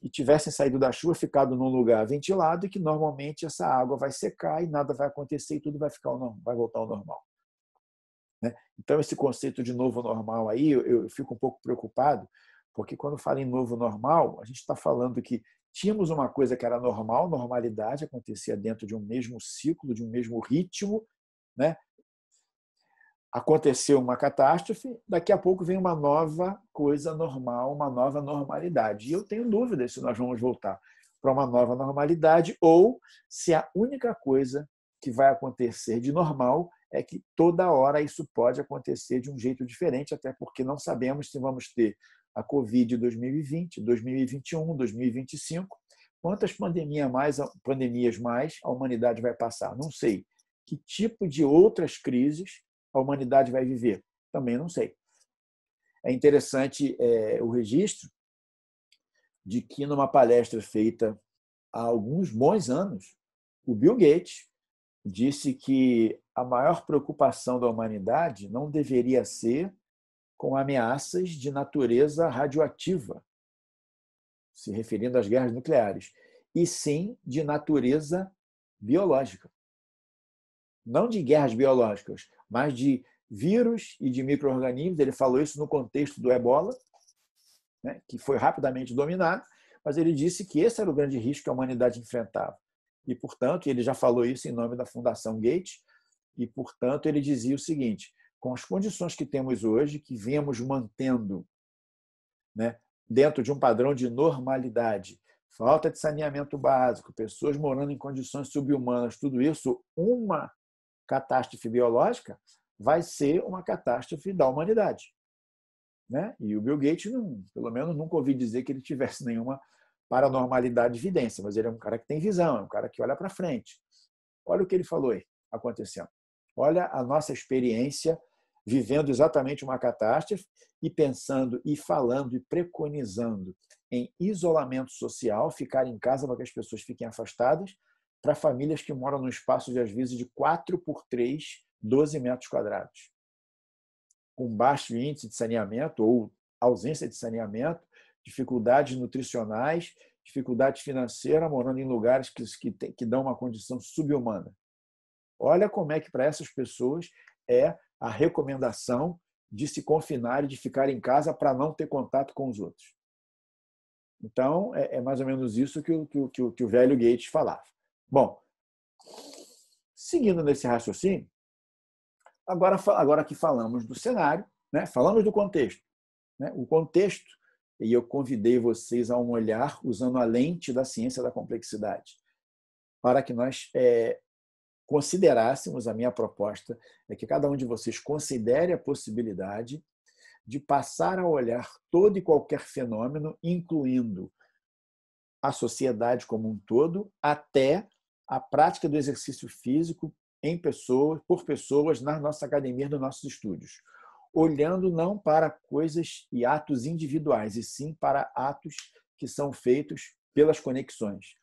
e tivessem saído da chuva, ficado num lugar ventilado e que normalmente essa água vai secar e nada vai acontecer e tudo vai voltar ao normal. Então, esse conceito de novo normal aí, eu fico um pouco preocupado, porque quando fala em novo normal, a gente está falando que tínhamos uma coisa que era normal, normalidade, acontecia dentro de um mesmo ciclo, de um mesmo ritmo, né? Aconteceu uma catástrofe, daqui a pouco vem uma nova coisa normal, uma nova normalidade. E eu tenho dúvidas se nós vamos voltar para uma nova normalidade ou se a única coisa que vai acontecer de normal é que toda hora isso pode acontecer de um jeito diferente, até porque não sabemos se vamos ter a Covid 2020, 2021, 2025. Quantas pandemias mais a humanidade vai passar? Não sei. Que tipo de outras crises a humanidade vai viver? Também não sei. É interessante o registro de que, numa palestra feita há alguns bons anos, o Bill Gates disse que a maior preocupação da humanidade não deveria ser com ameaças de natureza radioativa, se referindo às guerras nucleares, e sim de natureza biológica. Não de guerras biológicas, mas de vírus e de micro-organismos. Ele falou isso no contexto do Ebola, né, que foi rapidamente dominado, mas ele disse que esse era o grande risco que a humanidade enfrentava. E, portanto, ele já falou isso em nome da Fundação Gates, e, portanto, ele dizia o seguinte, com as condições que temos hoje, que viemos mantendo, né, dentro de um padrão de normalidade, falta de saneamento básico, pessoas morando em condições subhumanas, tudo isso, uma catástrofe biológica vai ser uma catástrofe da humanidade. Né? E o Bill Gates, pelo menos, nunca ouvi dizer que ele tivesse nenhuma paranormalidade de evidência, mas ele é um cara que tem visão, é um cara que olha para frente. Olha o que ele falou aí acontecendo. Olha a nossa experiência vivendo exatamente uma catástrofe e pensando e falando e preconizando em isolamento social, ficar em casa para que as pessoas fiquem afastadas, para famílias que moram num espaço, às vezes, de 4 por 3, 12 metros quadrados, com baixo índice de saneamento ou ausência de saneamento, dificuldades nutricionais, dificuldade financeira, morando em lugares que dão uma condição subhumana. Olha como é que, para essas pessoas, é a recomendação de se confinar e de ficar em casa para não ter contato com os outros. Então, é mais ou menos isso que o velho Gates falava. Bom, seguindo nesse raciocínio, agora que falamos do cenário, né, falamos do contexto. Né, o contexto, e eu convidei vocês a um olhar usando a lente da ciência da complexidade, para que nós considerássemos, a minha proposta é que cada um de vocês considere a possibilidade de passar a olhar todo e qualquer fenômeno, incluindo a sociedade como um todo, até a prática do exercício físico por pessoas nas nossas academias, nos nossos estúdios, olhando não para coisas e atos individuais, e sim para atos que são feitos pelas conexões.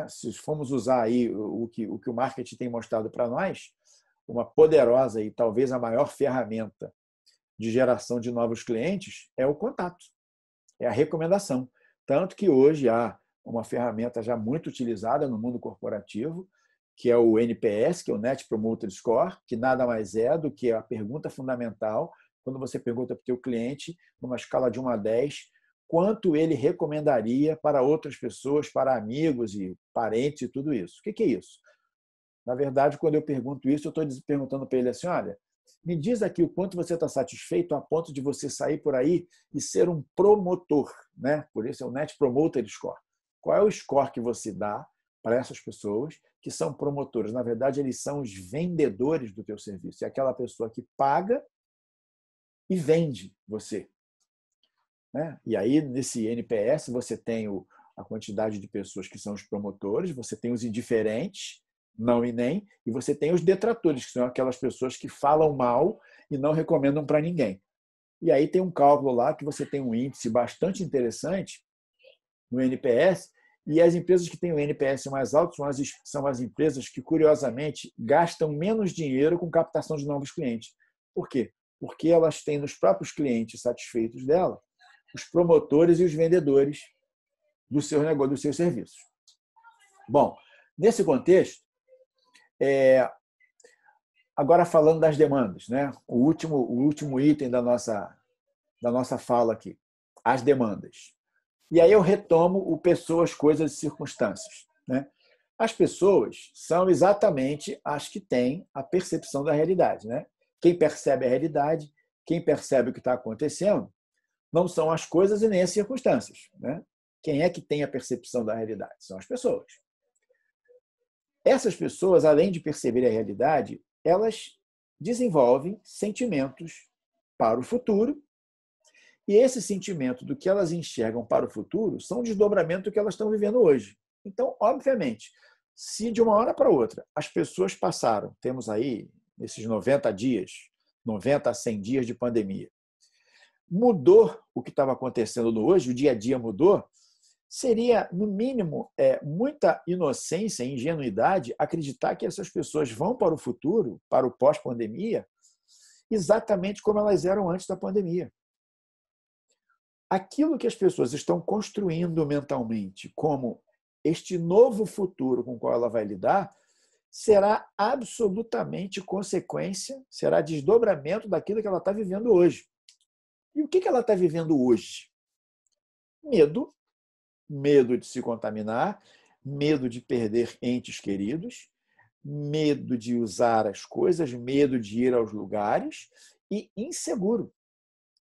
Se formos usar aí o que o marketing tem mostrado para nós, uma poderosa e talvez a maior ferramenta de geração de novos clientes é o contato, é a recomendação. Tanto que hoje há uma ferramenta já muito utilizada no mundo corporativo, que é o NPS, que é o Net Promoter Score, que nada mais é do que a pergunta fundamental, quando você pergunta para o teu cliente, numa escala de 1 a 10, quanto ele recomendaria para outras pessoas, para amigos e parentes e tudo isso. O que é isso? Na verdade, quando eu pergunto isso, eu estou perguntando para ele assim, olha, me diz aqui o quanto você está satisfeito a ponto de você sair por aí e ser um promotor, né? Por isso é o Net Promoter Score. Qual é o score que você dá para essas pessoas que são promotores? Na verdade, eles são os vendedores do teu serviço. É aquela pessoa que paga e vende você. Né? E aí, nesse NPS, você tem a quantidade de pessoas que são os promotores, você tem os indiferentes, não e nem, e você tem os detratores, que são aquelas pessoas que falam mal e não recomendam para ninguém. E aí tem um cálculo lá que você tem um índice bastante interessante no NPS, e as empresas que têm o NPS mais alto são as empresas que, curiosamente, gastam menos dinheiro com captação de novos clientes. Por quê? Porque elas têm nos próprios clientes satisfeitos dela os promotores e os vendedores do seu negócio, dos seus serviços. Bom, nesse contexto, agora falando das demandas, né? O último item da nossa fala aqui, as demandas. E aí eu retomo o pessoas, coisas e circunstâncias. Né? As pessoas são exatamente as que têm a percepção da realidade. Né? Quem percebe a realidade, quem percebe o que está acontecendo, não são as coisas e nem as circunstâncias. Né? Quem é que tem a percepção da realidade? São as pessoas. Essas pessoas, além de perceber a realidade, elas desenvolvem sentimentos para o futuro. E esse sentimento do que elas enxergam para o futuro são um desdobramento do que elas estão vivendo hoje. Então, obviamente, se de uma hora para outra as pessoas passaram, temos aí esses 90 dias, 90 a 100 dias de pandemia, mudou o que estava acontecendo no hoje, o dia a dia mudou, seria, no mínimo, muita inocência e ingenuidade acreditar que essas pessoas vão para o futuro, para o pós-pandemia, exatamente como elas eram antes da pandemia. Aquilo que as pessoas estão construindo mentalmente como este novo futuro com o qual ela vai lidar será absolutamente consequência, será desdobramento daquilo que ela está vivendo hoje. E o que ela está vivendo hoje? Medo, medo de se contaminar, medo de perder entes queridos, medo de usar as coisas, medo de ir aos lugares e inseguro.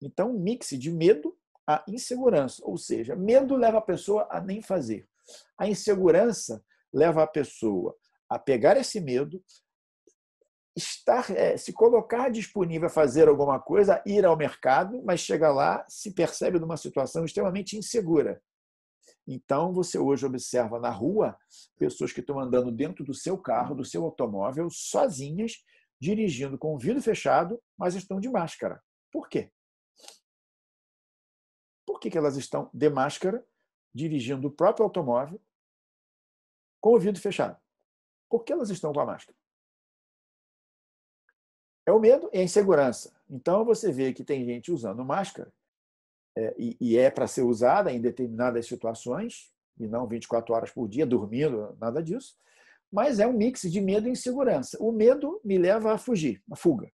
Então, um mix de medo a insegurança, ou seja, medo leva a pessoa a nem fazer. A insegurança leva a pessoa a pegar esse medo, se colocar disponível a fazer alguma coisa, ir ao mercado, mas chega lá, se percebe numa situação extremamente insegura. Então, você hoje observa na rua pessoas que estão andando dentro do seu carro, do seu automóvel, sozinhas, dirigindo com o vidro fechado, mas estão de máscara. Por quê? Por que elas estão de máscara, dirigindo o próprio automóvel, com o vidro fechado? Por que elas estão com a máscara? É o medo e a insegurança. Então, você vê que tem gente usando máscara, e é para ser usada em determinadas situações, e não 24 horas por dia, dormindo, nada disso, mas é um mix de medo e insegurança. O medo me leva a fugir, a fuga.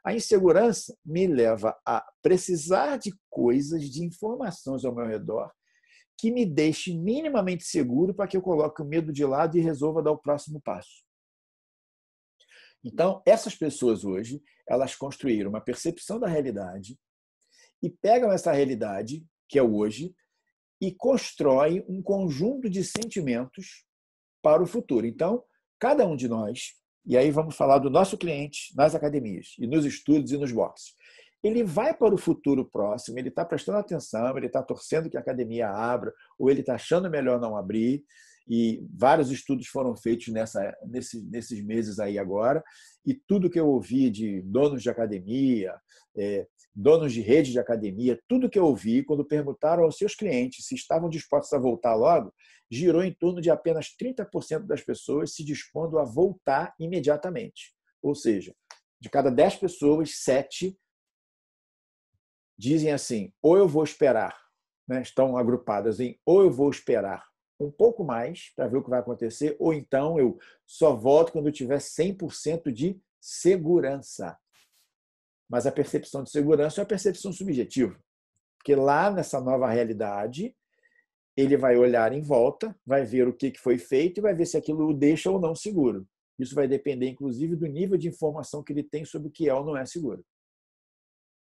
A insegurança me leva a precisar de coisas, de informações ao meu redor, que me deixe minimamente seguro para que eu coloque o medo de lado e resolva dar o próximo passo. Então, essas pessoas hoje, elas construíram uma percepção da realidade e pegam essa realidade, que é o hoje, e constroem um conjunto de sentimentos para o futuro. Então, cada um de nós, e aí vamos falar do nosso cliente nas academias, e nos estudos e nos boxes, ele vai para o futuro próximo, ele está prestando atenção, ele está torcendo que a academia abra, ou ele está achando melhor não abrir, e vários estudos foram feitos nesses meses aí agora, e tudo que eu ouvi de donos de academia, donos de rede de academia, tudo que eu ouvi, quando perguntaram aos seus clientes se estavam dispostos a voltar logo, girou em torno de apenas 30% das pessoas se dispondo a voltar imediatamente. Ou seja, de cada 10 pessoas, 7 dizem assim, ou eu vou esperar, né? Estão agrupadas em ou eu vou esperar um pouco mais para ver o que vai acontecer, ou então eu só volto quando eu tiver 100% de segurança. Mas a percepção de segurança é uma percepção subjetiva, porque lá nessa nova realidade, ele vai olhar em volta, vai ver o que foi feito e vai ver se aquilo o deixa ou não seguro. Isso vai depender, inclusive, do nível de informação que ele tem sobre o que é ou não é seguro.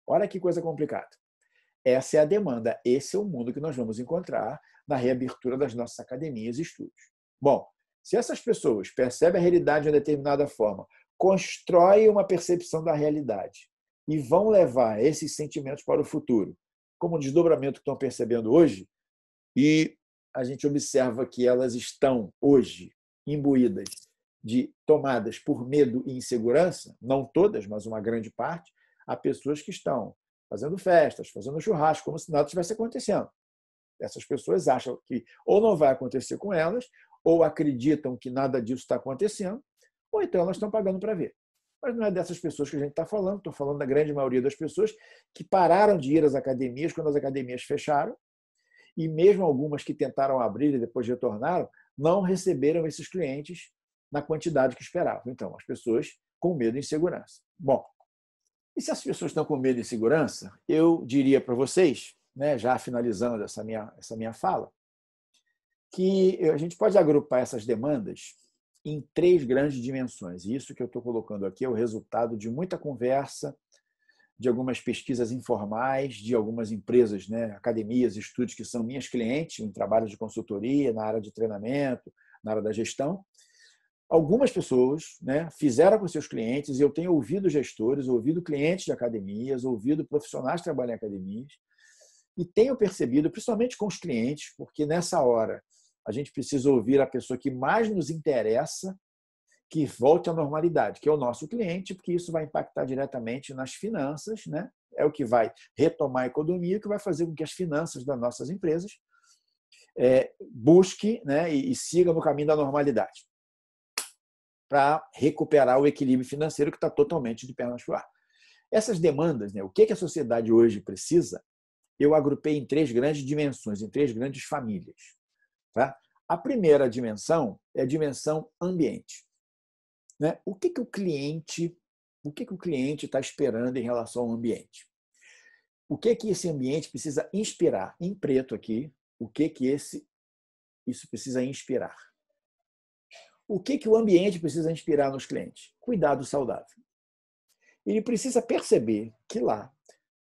Olha que coisa complicada. Essa é a demanda, esse é o mundo que nós vamos encontrar na reabertura das nossas academias e estúdios. Bom, se essas pessoas percebem a realidade de uma determinada forma, constroem uma percepção da realidade e vão levar esses sentimentos para o futuro, como o desdobramento que estão percebendo hoje, e a gente observa que elas estão hoje imbuídas tomadas por medo e insegurança, não todas, mas uma grande parte, há pessoas que estão fazendo festas, fazendo churrasco, como se nada estivesse acontecendo. Essas pessoas acham que ou não vai acontecer com elas, ou acreditam que nada disso está acontecendo, ou então elas estão pagando para ver. Mas não é dessas pessoas que a gente está falando, estou falando da grande maioria das pessoas que pararam de ir às academias quando as academias fecharam, e mesmo algumas que tentaram abrir e depois retornaram, não receberam esses clientes na quantidade que esperavam. Então, as pessoas com medo e insegurança. Bom, e se as pessoas estão com medo e insegurança, eu diria para vocês, né, já finalizando essa minha fala, que a gente pode agrupar essas demandas em 3 grandes dimensões. E isso que eu estou colocando aqui é o resultado de muita conversa, de algumas pesquisas informais, de algumas empresas, né, academias, estúdios que são minhas clientes em trabalho de consultoria, na área de treinamento, na área da gestão. Algumas pessoas, né, fizeram com seus clientes, e eu tenho ouvido gestores, ouvido clientes de academias, ouvido profissionais que trabalham em academias, e tenho percebido, principalmente com os clientes, porque nessa hora a gente precisa ouvir a pessoa que mais nos interessa que volte à normalidade, que é o nosso cliente, porque isso vai impactar diretamente nas finanças, né? É o que vai retomar a economia, que vai fazer com que as finanças das nossas empresas busquem, né, e sigam no caminho da normalidade, para recuperar o equilíbrio financeiro que está totalmente de pernas para o ar. Essas demandas, né, o que a sociedade hoje precisa, eu agrupei em 3 grandes dimensões, em 3 grandes famílias. Tá? A primeira dimensão é a dimensão ambiente. Né? O que o cliente está esperando em relação ao ambiente? O que esse ambiente precisa inspirar? Em preto aqui, o que isso precisa inspirar? O que o ambiente precisa inspirar nos clientes? Cuidado saudável. Ele precisa perceber que lá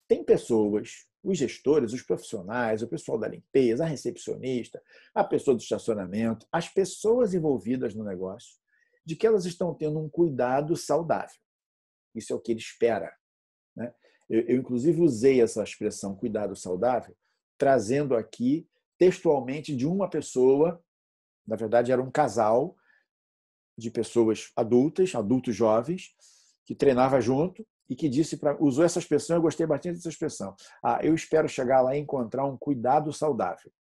tem pessoas, os gestores, os profissionais, o pessoal da limpeza, a recepcionista, a pessoa do estacionamento, as pessoas envolvidas no negócio, de que elas estão tendo um cuidado saudável. Isso é o que ele espera. Né? Eu, inclusive, usei essa expressão cuidado saudável, trazendo aqui textualmente de uma pessoa, na verdade era um casal de pessoas adultos jovens, que treinava junto e que usou essa expressão, eu gostei bastante dessa expressão. Eu espero chegar lá e encontrar um cuidado saudável.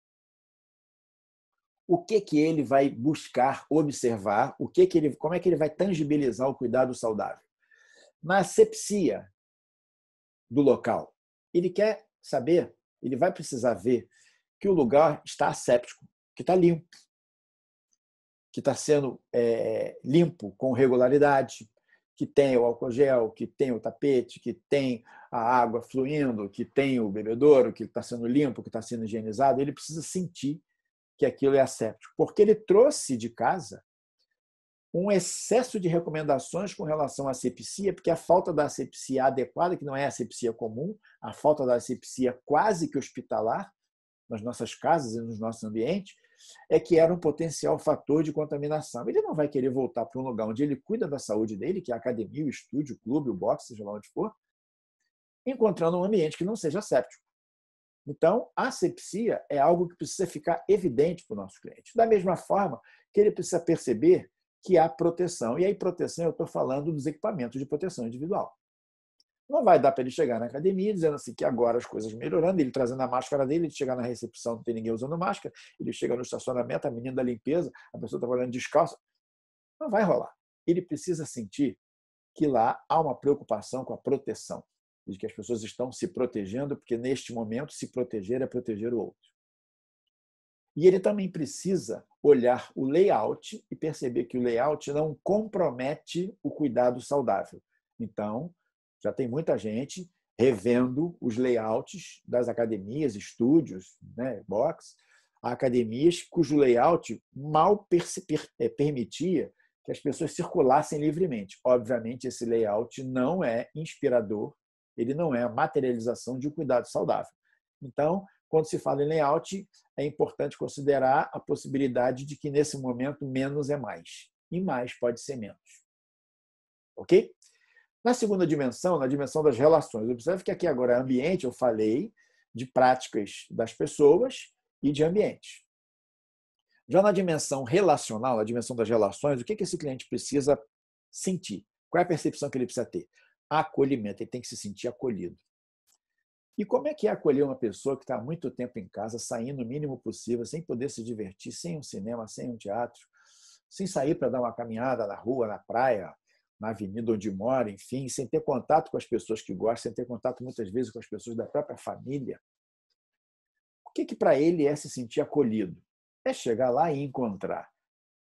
O que ele vai buscar observar, como é que ele vai tangibilizar o cuidado saudável? Na asepsia do local. Ele quer saber, ele vai precisar ver que o lugar está asséptico, que está limpo, que está sendo limpo com regularidade, que tem o álcool gel, que tem o tapete, que tem a água fluindo, que tem o bebedouro, que está sendo limpo, que está sendo higienizado. Ele precisa sentir que aquilo é asséptico, porque ele trouxe de casa um excesso de recomendações com relação à asepsia, porque a falta da asepsia adequada, que não é a asepsia comum, a falta da asepsia quase que hospitalar, nas nossas casas e nos nossos ambientes, é que era um potencial fator de contaminação. Ele não vai querer voltar para um lugar onde ele cuida da saúde dele, que é a academia, o estúdio, o clube, o boxe, seja lá onde for, encontrando um ambiente que não seja séptico. Então, a asepsia é algo que precisa ficar evidente para o nosso cliente. Da mesma forma que ele precisa perceber que há proteção. E aí, proteção, eu estou falando dos equipamentos de proteção individual. Não vai dar para ele chegar na academia dizendo assim que agora as coisas melhorando, ele trazendo a máscara dele, ele chegar na recepção, não tem ninguém usando máscara, ele chega no estacionamento, a menina da limpeza, a pessoa está trabalhando descalça. Não vai rolar. Ele precisa sentir que lá há uma preocupação com a proteção. de que as pessoas estão se protegendo, porque neste momento se proteger é proteger o outro. E ele também precisa olhar o layout e perceber que o layout não compromete o cuidado saudável. Então, já tem muita gente revendo os layouts das academias, estúdios, né, box, academias cujo layout mal permitia que as pessoas circulassem livremente. Obviamente, esse layout não é inspirador, ele não é a materialização de um cuidado saudável. Então, quando se fala em layout, é importante considerar a possibilidade de que, nesse momento, menos é mais. E mais pode ser menos. Ok? Na segunda dimensão, na dimensão das relações, observe que aqui agora é ambiente, eu falei de práticas das pessoas e de ambiente. Já na dimensão relacional, na dimensão das relações, o que esse cliente precisa sentir? Qual é a percepção que ele precisa ter? Acolhimento, ele tem que se sentir acolhido. E como é que é acolher uma pessoa que está há muito tempo em casa, saindo o mínimo possível, sem poder se divertir, sem um cinema, sem um teatro, sem sair para dar uma caminhada na rua, na praia, na avenida onde mora, enfim, sem ter contato com as pessoas que gostam, sem ter contato muitas vezes com as pessoas da própria família? O que para ele é se sentir acolhido? É chegar lá e encontrar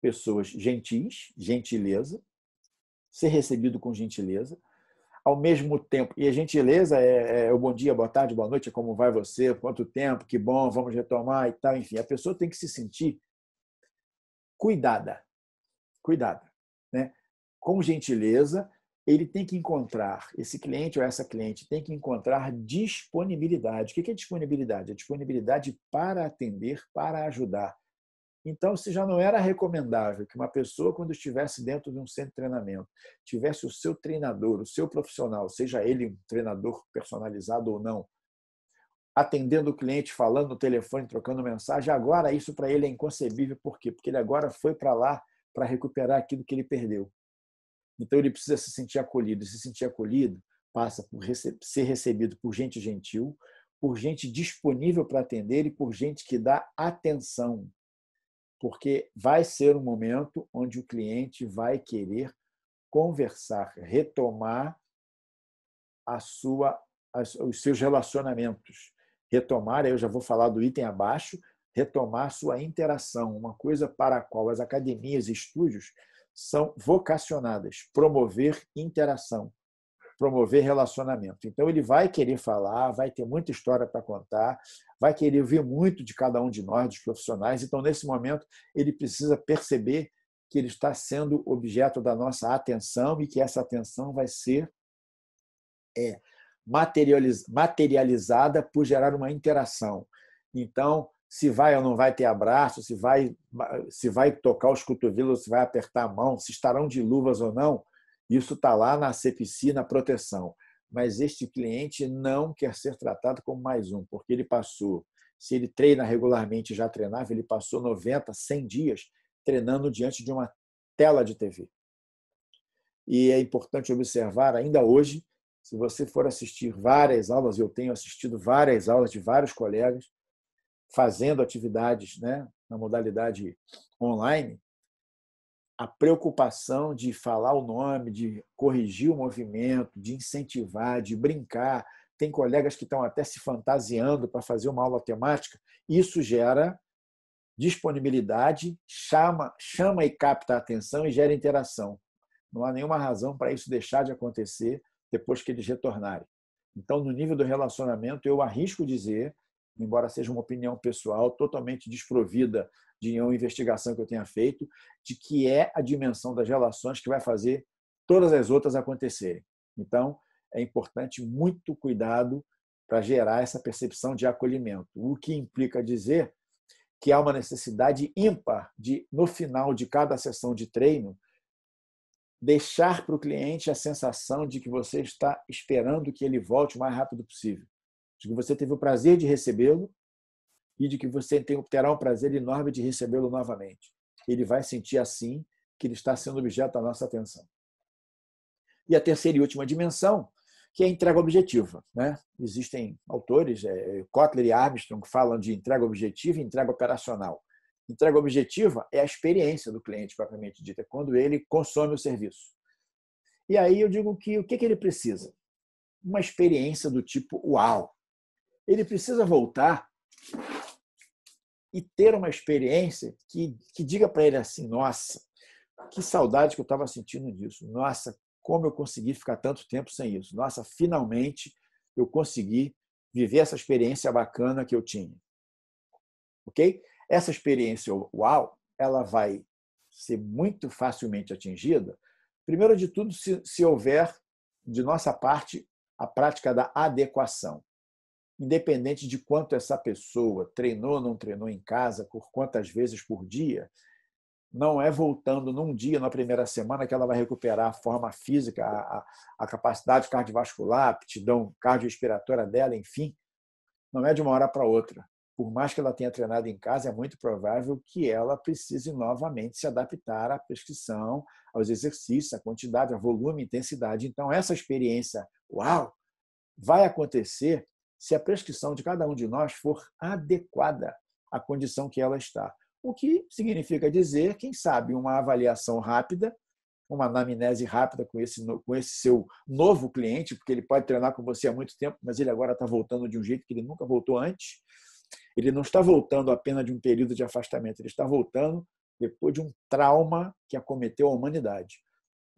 pessoas gentis, gentileza, ser recebido com gentileza, ao mesmo tempo, e a gentileza é o bom dia, boa tarde, boa noite, como vai você, quanto tempo, que bom, vamos retomar e tal, enfim, a pessoa tem que se sentir cuidada, né? Com gentileza, ele tem que encontrar, esse cliente ou essa cliente tem que encontrar disponibilidade. O que é disponibilidade? É disponibilidade para atender, para ajudar. Então, se já não era recomendável que uma pessoa, quando estivesse dentro de um centro de treinamento, tivesse o seu treinador, o seu profissional, seja ele um treinador personalizado ou não, atendendo o cliente, falando no telefone, trocando mensagem, agora isso para ele é inconcebível. Por quê? Porque ele agora foi para lá para recuperar aquilo que ele perdeu. Então, ele precisa se sentir acolhido. E se sentir acolhido passa por ser recebido por gente gentil, por gente disponível para atender e por gente que dá atenção. Porque vai ser um momento onde o cliente vai querer conversar, retomar os seus relacionamentos. Retomar, aí eu já vou falar do item abaixo, retomar a sua interação, uma coisa para a qual as academias e estúdios são vocacionadas, promover interação, promover relacionamento. Então, ele vai querer falar, vai ter muita história para contar, vai querer ouvir muito de cada um de nós, dos profissionais. Então, nesse momento, ele precisa perceber que ele está sendo objeto da nossa atenção e que essa atenção vai ser materializada por gerar uma interação. Então, se vai ou não vai ter abraço, se vai tocar os cotovelos, se vai apertar a mão, se estarão de luvas ou não, isso está lá na asepsia, na proteção. Mas este cliente não quer ser tratado como mais um, porque ele passou, se ele treina regularmente, já treinava, ele passou 90, 100 dias treinando diante de uma tela de TV. E é importante observar, ainda hoje, se você for assistir várias aulas, eu tenho assistido várias aulas de vários colegas fazendo atividades, né, na modalidade online, a preocupação de falar o nome, de corrigir o movimento, de incentivar, de brincar. Tem colegas que estão até se fantasiando para fazer uma aula temática. Isso gera disponibilidade, chama e capta a atenção e gera interação. Não há nenhuma razão para isso deixar de acontecer depois que eles retornarem. Então, no nível do relacionamento, eu arrisco dizer, embora seja uma opinião pessoal, totalmente desprovida de nenhuma investigação que eu tenha feito, de que é a dimensão das relações que vai fazer todas as outras acontecerem. Então, é importante muito cuidado para gerar essa percepção de acolhimento, o que implica dizer que há uma necessidade ímpar de, no final de cada sessão de treino, deixar para o cliente a sensação de que você está esperando que ele volte o mais rápido possível, de que você teve o prazer de recebê-lo e de que você terá um prazer enorme de recebê-lo novamente. Ele vai sentir assim que ele está sendo objeto da nossa atenção. E a terceira e última dimensão, que é a entrega objetiva, né? Existem autores, Kotler e Armstrong, que falam de entrega objetiva e entrega operacional. Entrega objetiva é a experiência do cliente, propriamente dita, quando ele consome o serviço. E aí eu digo que o que ele precisa? uma experiência do tipo uau. Ele precisa voltar e ter uma experiência que diga para ele assim, nossa, que saudade que eu estava sentindo disso. Nossa, como eu consegui ficar tanto tempo sem isso. Nossa, finalmente eu consegui viver essa experiência bacana que eu tinha. Ok? Essa experiência uau, ela vai ser muito facilmente atingida, primeiro de tudo, se houver, de nossa parte, a prática da adequação. Independente de quanto essa pessoa treinou ou não treinou em casa, por quantas vezes por dia, não é voltando num dia, na primeira semana, que ela vai recuperar a forma física, a capacidade cardiovascular, a aptidão cardiorrespiratória dela, enfim. Não é de uma hora para outra. Por mais que ela tenha treinado em casa, é muito provável que ela precise novamente se adaptar à prescrição, aos exercícios, à quantidade, ao volume, à intensidade. Então, essa experiência, uau, vai acontecer se a prescrição de cada um de nós for adequada à condição que ela está. O que significa dizer, quem sabe, uma avaliação rápida, uma anamnese rápida com esse seu novo cliente, porque ele pode treinar com você há muito tempo, mas ele agora está voltando de um jeito que ele nunca voltou antes. Ele não está voltando apenas de um período de afastamento, ele está voltando depois de um trauma que acometeu a humanidade.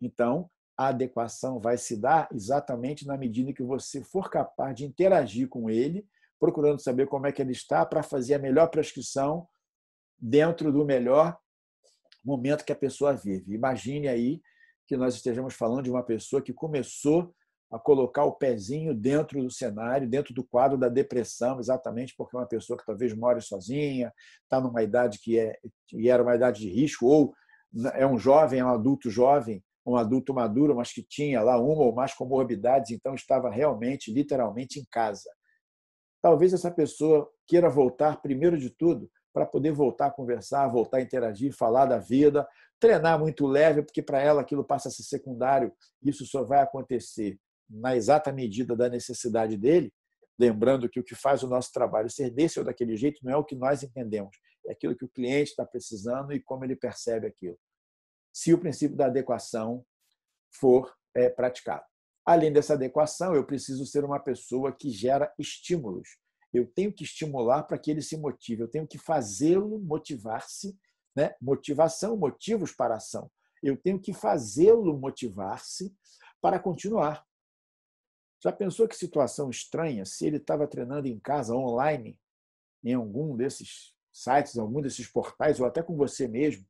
Então, a adequação vai se dar exatamente na medida que você for capaz de interagir com ele, procurando saber como é que ele está para fazer a melhor prescrição dentro do melhor momento que a pessoa vive. Imagine aí que nós estejamos falando de uma pessoa que começou a colocar o pezinho dentro do cenário, dentro do quadro da depressão, exatamente porque é uma pessoa que talvez more sozinha, está numa idade que era uma idade de risco, ou é um jovem, é um adulto jovem, um adulto maduro, mas que tinha lá uma ou mais comorbidades, então estava realmente, literalmente, em casa. Talvez essa pessoa queira voltar, primeiro de tudo, para poder voltar a conversar, voltar a interagir, falar da vida, treinar muito leve, porque para ela aquilo passa a ser secundário. Isso só vai acontecer na exata medida da necessidade dele, lembrando que o que faz o nosso trabalho ser desse ou daquele jeito não é o que nós entendemos, é aquilo que o cliente está precisando e como ele percebe aquilo. Se o princípio da adequação for praticado. Além dessa adequação, eu preciso ser uma pessoa que gera estímulos. Eu tenho que estimular para que ele se motive, eu tenho que fazê-lo motivar-se, né? Motivação, motivos para a ação. Eu tenho que fazê-lo motivar-se para continuar. Já pensou que situação estranha se ele estava treinando em casa, online, em algum desses sites, algum desses portais, ou até com você mesmo,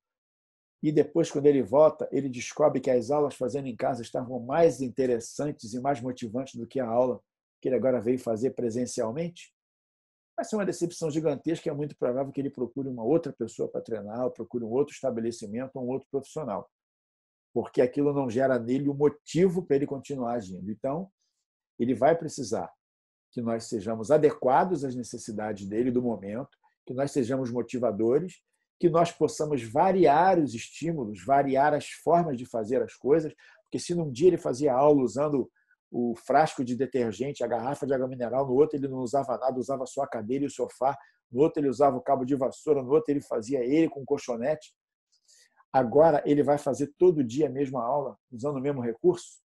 e depois, quando ele volta, ele descobre que as aulas fazendo em casa estavam mais interessantes e mais motivantes do que a aula que ele agora veio fazer presencialmente? Vai ser uma decepção gigantesca e é muito provável que ele procure uma outra pessoa para treinar, ou procure um outro estabelecimento, um outro profissional, porque aquilo não gera nele o motivo para ele continuar agindo. Então, ele vai precisar que nós sejamos adequados às necessidades dele do momento, que nós sejamos motivadores, que nós possamos variar os estímulos, variar as formas de fazer as coisas, porque se num dia ele fazia aula usando o frasco de detergente, a garrafa de água mineral, no outro ele não usava nada, usava só a cadeira e o sofá, no outro ele usava o cabo de vassoura, no outro ele fazia ele com colchonete. Agora ele vai fazer todo dia a mesma aula, usando o mesmo recurso.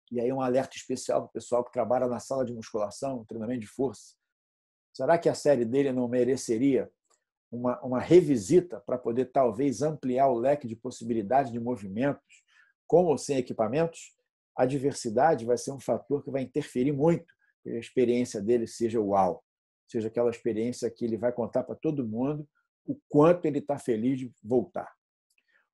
E aí um alerta especial para o pessoal que trabalha na sala de musculação, treinamento de força. Será que a série dele não mereceria uma revisita para poder talvez ampliar o leque de possibilidades de movimentos, com ou sem equipamentos? A diversidade vai ser um fator que vai interferir muito para a experiência dele seja uau, seja aquela experiência que ele vai contar para todo mundo o quanto ele está feliz de voltar.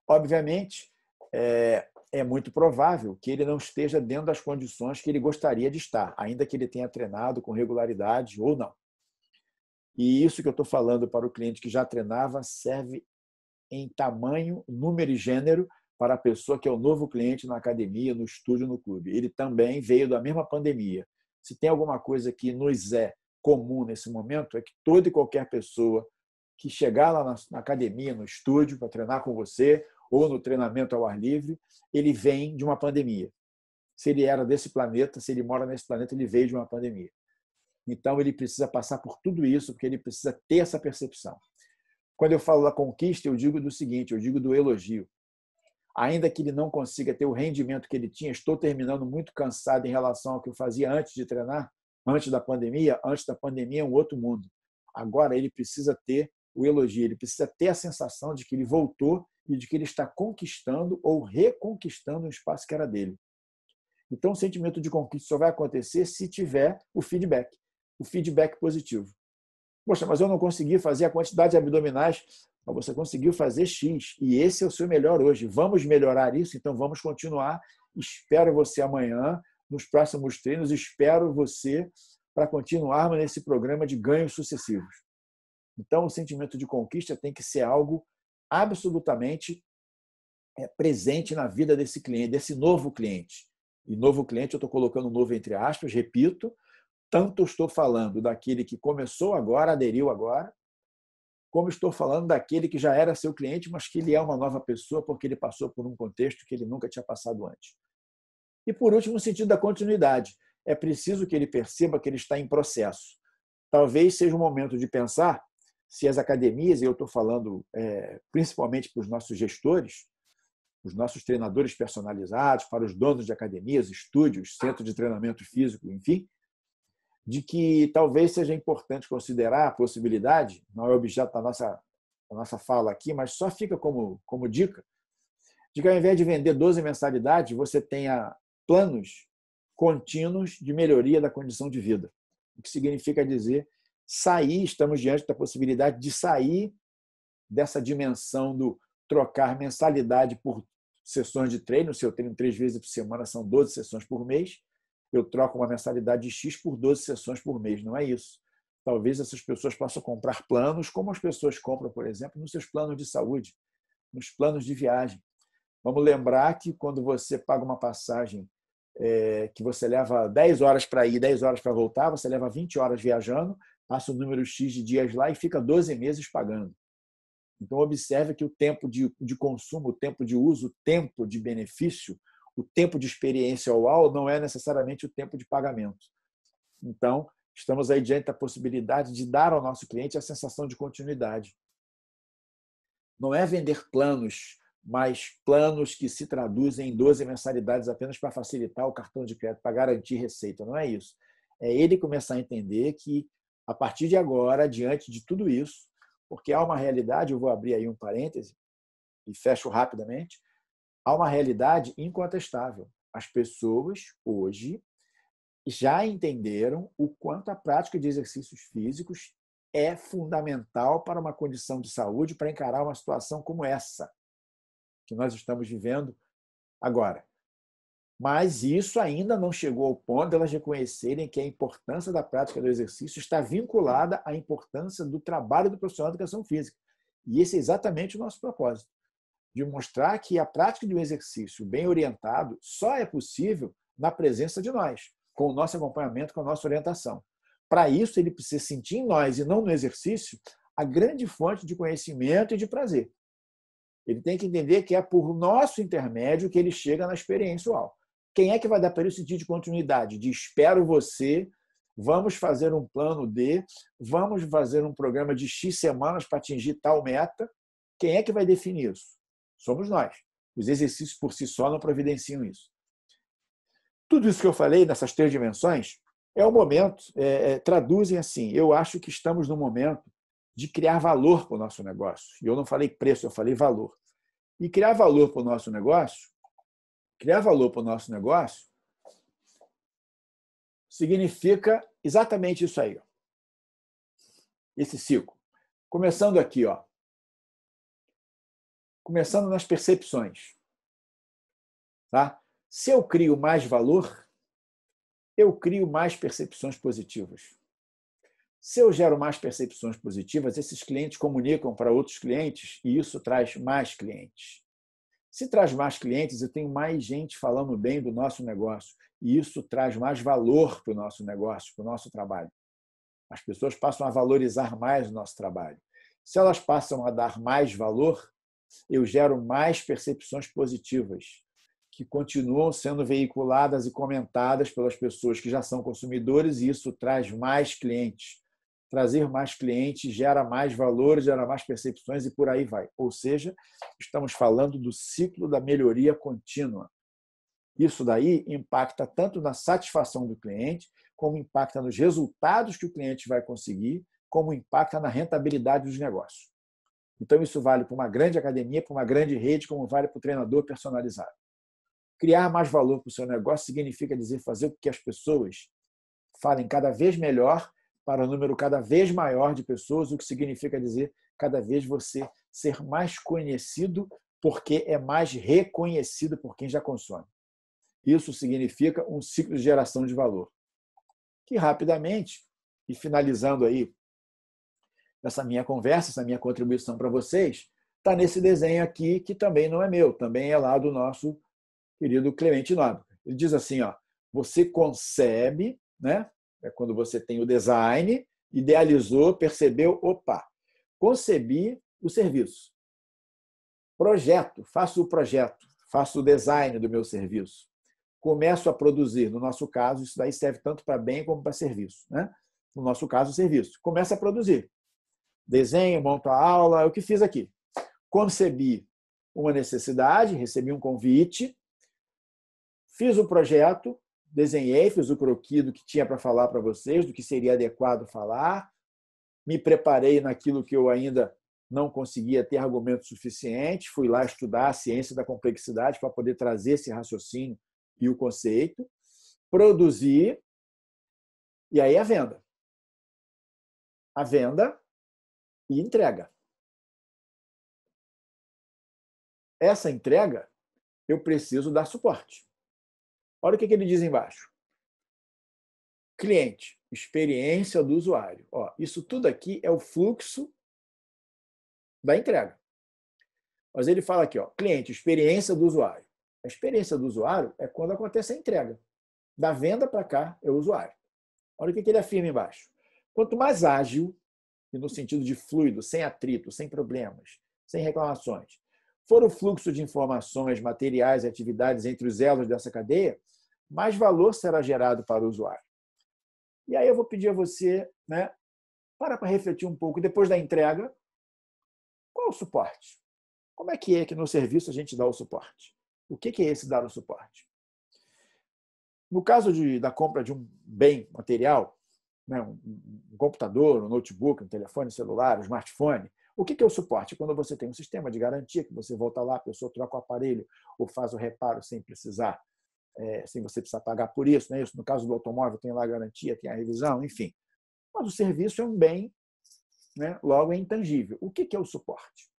Obviamente, é muito provável que ele não esteja dentro das condições que ele gostaria de estar, ainda que ele tenha treinado com regularidade ou não. E isso que eu estou falando para o cliente que já treinava serve em tamanho, número e gênero para a pessoa que é o novo cliente na academia, no estúdio, no clube. Ele também veio da mesma pandemia. Se tem alguma coisa que nos é comum nesse momento, é que toda e qualquer pessoa que chegar lá na academia, no estúdio, para treinar com você, ou no treinamento ao ar livre, ele vem de uma pandemia. Se ele era desse planeta, se ele mora nesse planeta, ele veio de uma pandemia. Então, ele precisa passar por tudo isso, porque ele precisa ter essa percepção. Quando eu falo da conquista, eu digo do seguinte, eu digo do elogio. ainda que ele não consiga ter o rendimento que ele tinha, estou terminando muito cansado em relação ao que eu fazia antes de treinar, antes da pandemia é um outro mundo. Agora ele precisa ter o elogio, ele precisa ter a sensação de que ele voltou e de que ele está conquistando ou reconquistando um espaço que era dele. Então, o sentimento de conquista só vai acontecer se tiver o feedback positivo. Poxa, mas eu não consegui fazer a quantidade de abdominais. Mas você conseguiu fazer X, e esse é o seu melhor hoje. Vamos melhorar isso? Então, vamos continuar. Espero você amanhã, nos próximos treinos. Espero você para continuarmos nesse programa de ganhos sucessivos. Então, o sentimento de conquista tem que ser algo absolutamente presente na vida desse cliente, desse novo cliente. E novo cliente, eu estou colocando novo entre aspas, repito, tanto estou falando daquele que começou agora, aderiu agora, como estou falando daquele que já era seu cliente, mas que ele é uma nova pessoa porque ele passou por um contexto que ele nunca tinha passado antes. E, por último, no sentido da continuidade. É preciso que ele perceba que ele está em processo. Talvez seja o momento de pensar se as academias, e eu estou falando principalmente para os nossos gestores, os nossos treinadores personalizados, para os donos de academias, estúdios, centro de treinamento físico, enfim, de que talvez seja importante considerar a possibilidade, não é objeto da nossa fala aqui, mas só fica como dica, de que ao invés de vender 12 mensalidades, você tenha planos contínuos de melhoria da condição de vida. O que significa dizer estamos diante da possibilidade de sair dessa dimensão do trocar mensalidade por sessões de treino. Se eu treino 3 vezes por semana, são 12 sessões por mês. Eu troco uma mensalidade de X por 12 sessões por mês. Não é isso. Talvez essas pessoas possam comprar planos, como as pessoas compram, por exemplo, nos seus planos de saúde, nos planos de viagem. Vamos lembrar que quando você paga uma passagem que você leva 10 horas para ir, 10 horas para voltar, você leva 20 horas viajando, passa o número X de dias lá e fica 12 meses pagando. Então, observe que o tempo de consumo, o tempo de uso, o tempo de benefício, o tempo de experiência UAU não é necessariamente o tempo de pagamento. Então, estamos aí diante da possibilidade de dar ao nosso cliente a sensação de continuidade. Não é vender planos, mas planos que se traduzem em 12 mensalidades apenas para facilitar o cartão de crédito, para garantir receita. Não é isso. É ele começar a entender que, a partir de agora, diante de tudo isso, porque há uma realidade, eu vou abrir aí um parêntese e fecho rapidamente, há uma realidade incontestável. As pessoas, hoje, já entenderam o quanto a prática de exercícios físicos é fundamental para uma condição de saúde, para encarar uma situação como essa que nós estamos vivendo agora. Mas isso ainda não chegou ao ponto de elas reconhecerem que a importância da prática do exercício está vinculada à importância do trabalho do profissional de educação física. E esse é exatamente o nosso propósito, de mostrar que a prática de um exercício bem orientado só é possível na presença de nós, com o nosso acompanhamento, com a nossa orientação. Para isso, ele precisa sentir em nós, e não no exercício, a grande fonte de conhecimento e de prazer. Ele tem que entender que é por nosso intermédio que ele chega na experiência UAU. Quem é que vai dar para ele o sentido de continuidade? De espero você, vamos fazer um plano D, vamos fazer um programa de X semanas para atingir tal meta. Quem é que vai definir isso? Somos nós. Os exercícios por si só não providenciam isso. Tudo isso que eu falei nessas 3 dimensões é o momento, traduzem assim, eu acho que estamos no momento de criar valor para o nosso negócio. E eu não falei preço, eu falei valor. E criar valor para o nosso negócio, significa exatamente isso aí. Esse ciclo. Começando aqui, começando nas percepções. Tá? Se eu crio mais valor, eu crio mais percepções positivas. Se eu gero mais percepções positivas, esses clientes comunicam para outros clientes e isso traz mais clientes. Se traz mais clientes, eu tenho mais gente falando bem do nosso negócio e isso traz mais valor para o nosso negócio, para o nosso trabalho. As pessoas passam a valorizar mais o nosso trabalho. Se elas passam a dar mais valor, eu gero mais percepções positivas, que continuam sendo veiculadas e comentadas pelas pessoas que já são consumidores e isso traz mais clientes, trazer mais clientes gera mais valores, gera mais percepções e por aí vai. Ou seja, estamos falando do ciclo da melhoria contínua. Isso daí impacta tanto na satisfação do cliente, como impacta nos resultados que o cliente vai conseguir, como impacta na rentabilidade dos negócios. Então, isso vale para uma grande academia, para uma grande rede, como vale para o treinador personalizado. Criar mais valor para o seu negócio significa dizer fazer com que as pessoas falem cada vez melhor para um número cada vez maior de pessoas, o que significa dizer cada vez você ser mais conhecido porque é mais reconhecido por quem já consome. Isso significa um ciclo de geração de valor. Que rapidamente, e finalizando aí essa minha conversa, essa minha contribuição para vocês, está nesse desenho aqui, que também não é meu, também é lá do nosso querido Clemente Nóbrega. Ele diz assim, ó, você concebe, né? É quando você tem o design, idealizou, percebeu, opa, concebi o serviço. Projeto, faço o projeto, faço o design do meu serviço. Começo a produzir. No nosso caso, isso daí serve tanto para bem como para serviço, né? No nosso caso, serviço. Começa a produzir. Desenho, monto a aula, é o que fiz aqui. Concebi uma necessidade, recebi um convite, fiz o projeto, desenhei, fiz o croquis do que tinha para falar para vocês, do que seria adequado falar, me preparei naquilo que eu ainda não conseguia ter argumento suficiente, fui lá estudar a ciência da complexidade para poder trazer esse raciocínio e o conceito, produzi, e aí a venda. A venda e entrega. Essa entrega, eu preciso dar suporte. Olha o que ele diz embaixo. Cliente, experiência do usuário. Ó, isso tudo aqui é o fluxo da entrega. Mas ele fala aqui, ó, cliente, experiência do usuário. A experiência do usuário é quando acontece a entrega. Da venda para cá é o usuário. Olha o que ele afirma embaixo. Quanto mais ágil, e no sentido de fluido, sem atrito, sem problemas, sem reclamações, for o fluxo de informações, materiais e atividades entre os elos dessa cadeia, mais valor será gerado para o usuário. E aí eu vou pedir a você, né, para refletir um pouco, depois da entrega, qual é o suporte? Como é que no serviço a gente dá o suporte? O que é esse dar o suporte? No caso da compra de um bem material, né, um computador, um notebook, um telefone celular, um smartphone, o que é o suporte? Quando você tem um sistema de garantia, que você volta lá, a pessoa troca o aparelho ou faz o reparo sem precisar, sem você precisar pagar por isso, né? Isso, no caso do automóvel, tem lá a garantia, tem a revisão, enfim. Mas o serviço é um bem, né? Logo é intangível. O que é o suporte?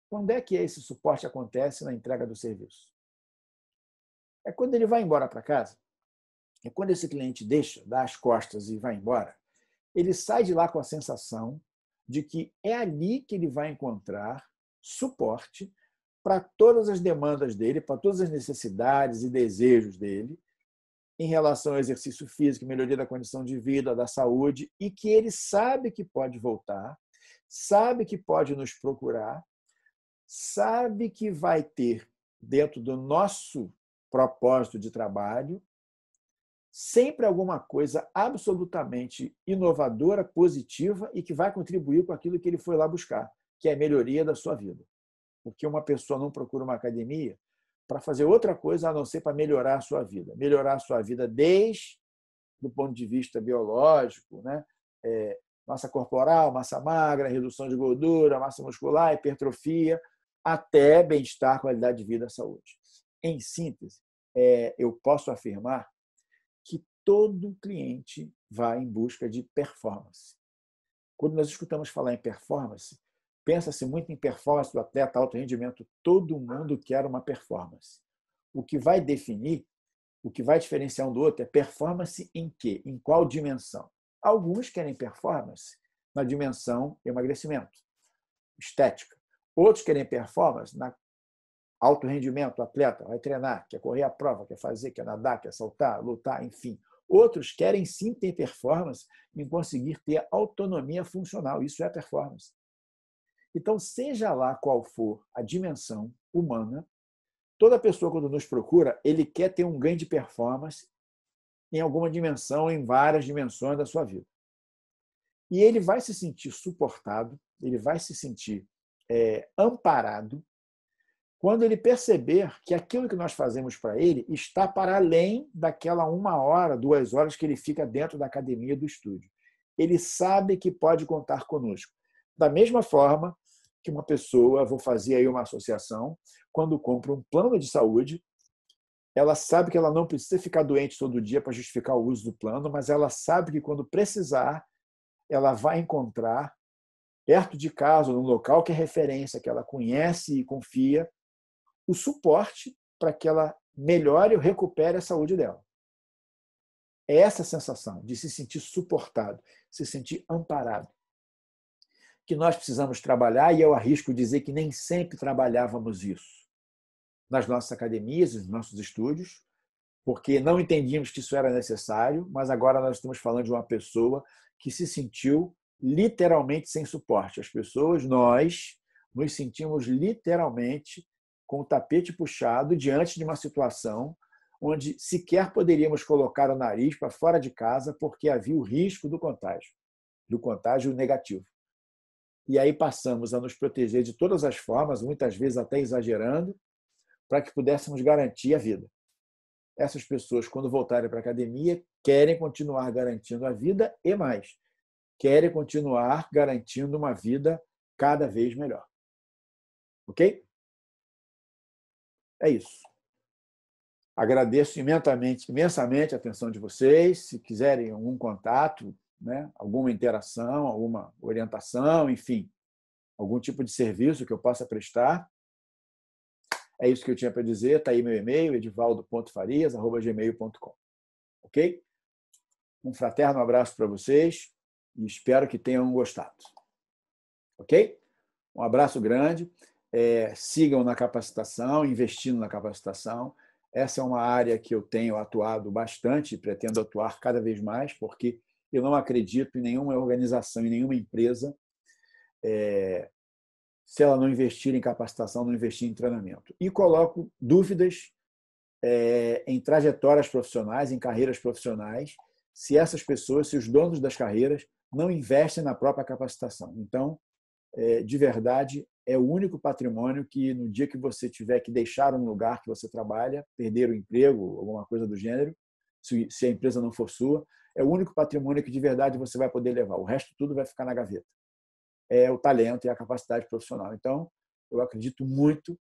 Quando é que esse suporte acontece na entrega do serviço? É quando ele vai embora para casa. É quando esse cliente dá as costas e vai embora. Ele sai de lá com a sensação de que é ali que ele vai encontrar suporte para todas as demandas dele, para todas as necessidades e desejos dele em relação ao exercício físico, melhoria da condição de vida, da saúde, e que ele sabe que pode voltar, sabe que pode nos procurar, sabe que vai ter, dentro do nosso propósito de trabalho, sempre alguma coisa absolutamente inovadora, positiva e que vai contribuir com aquilo que ele foi lá buscar, que é a melhoria da sua vida. Porque uma pessoa não procura uma academia para fazer outra coisa a não ser para melhorar a sua vida. Melhorar a sua vida desde do ponto de vista biológico, né? Massa corporal, massa magra, redução de gordura, massa muscular, hipertrofia, até bem-estar, qualidade de vida, saúde. Em síntese, eu posso afirmar que todo cliente vai em busca de performance. Quando nós escutamos falar em performance, pensa-se muito em performance do atleta, alto rendimento. Todo mundo quer uma performance. O que vai definir, o que vai diferenciar um do outro é performance em quê? Em qual dimensão? Alguns querem performance na dimensão emagrecimento, estética. Outros querem performance na alto rendimento, o atleta vai treinar, quer correr a prova, quer fazer, quer nadar, quer saltar, lutar, enfim. Outros querem sim ter performance em conseguir ter autonomia funcional. Isso é performance. Então, seja lá qual for a dimensão humana, toda pessoa, quando nos procura, ele quer ter um ganho de performance em alguma dimensão, em várias dimensões da sua vida. E ele vai se sentir suportado, ele vai se sentir amparado, quando ele perceber que aquilo que nós fazemos para ele está para além daquela 1 hora, 2 horas que ele fica dentro da academia do estúdio. Ele sabe que pode contar conosco. Da mesma forma que uma pessoa, vou fazer aí uma associação, quando compra um plano de saúde, ela sabe que ela não precisa ficar doente todo dia para justificar o uso do plano, mas ela sabe que quando precisar, ela vai encontrar perto de casa, num local que é referência, que ela conhece e confia, o suporte para que ela melhore ou recupere a saúde dela. É essa sensação de se sentir suportado, se sentir amparado, que nós precisamos trabalhar, e eu arrisco dizer que nem sempre trabalhávamos isso nas nossas academias, nos nossos estúdios, porque não entendíamos que isso era necessário, mas agora nós estamos falando de uma pessoa que se sentiu literalmente sem suporte. As pessoas, nós, nos sentimos literalmente com o tapete puxado diante de uma situação onde sequer poderíamos colocar o nariz para fora de casa porque havia o risco do contágio negativo. E aí passamos a nos proteger de todas as formas, muitas vezes até exagerando, para que pudéssemos garantir a vida. Essas pessoas, quando voltarem para a academia, querem continuar garantindo a vida e mais, querem continuar garantindo uma vida cada vez melhor. Ok? É isso. Agradeço imensamente a atenção de vocês. Se quiserem algum contato, né, alguma interação, alguma orientação, enfim, algum tipo de serviço que eu possa prestar, é isso que eu tinha para dizer. Está aí meu e-mail, edivaldo.farias@gmail.com. Ok? Um fraterno abraço para vocês e espero que tenham gostado. Ok? Um abraço grande. Sigam na capacitação, investindo na capacitação. Essa é uma área que eu tenho atuado bastante e pretendo atuar cada vez mais, porque eu não acredito em nenhuma organização, em nenhuma empresa, se ela não investir em capacitação, não investir em treinamento. E coloco dúvidas em trajetórias profissionais, em carreiras profissionais, se essas pessoas, se os donos das carreiras não investem na própria capacitação. Então, de verdade, é o único patrimônio que, no dia que você tiver que deixar um lugar que você trabalha, perder o emprego, alguma coisa do gênero, se a empresa não for sua, é o único patrimônio que, de verdade, você vai poder levar. O resto tudo vai ficar na gaveta. É o talento e a capacidade profissional. Então, eu acredito muito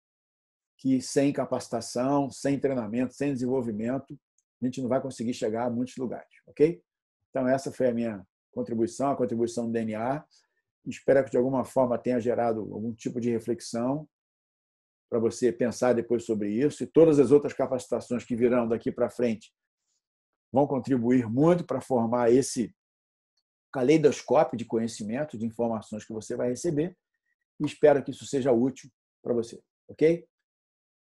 que sem capacitação, sem treinamento, sem desenvolvimento, a gente não vai conseguir chegar a muitos lugares. Ok? Então, essa foi a minha contribuição, a contribuição do DNA. Espero que, de alguma forma, tenha gerado algum tipo de reflexão para você pensar depois sobre isso. E todas as outras capacitações que virão daqui para frente vão contribuir muito para formar esse caleidoscópio de conhecimento, de informações que você vai receber. E espero que isso seja útil para você. Ok?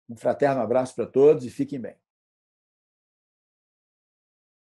Um fraterno abraço para todos e fiquem bem.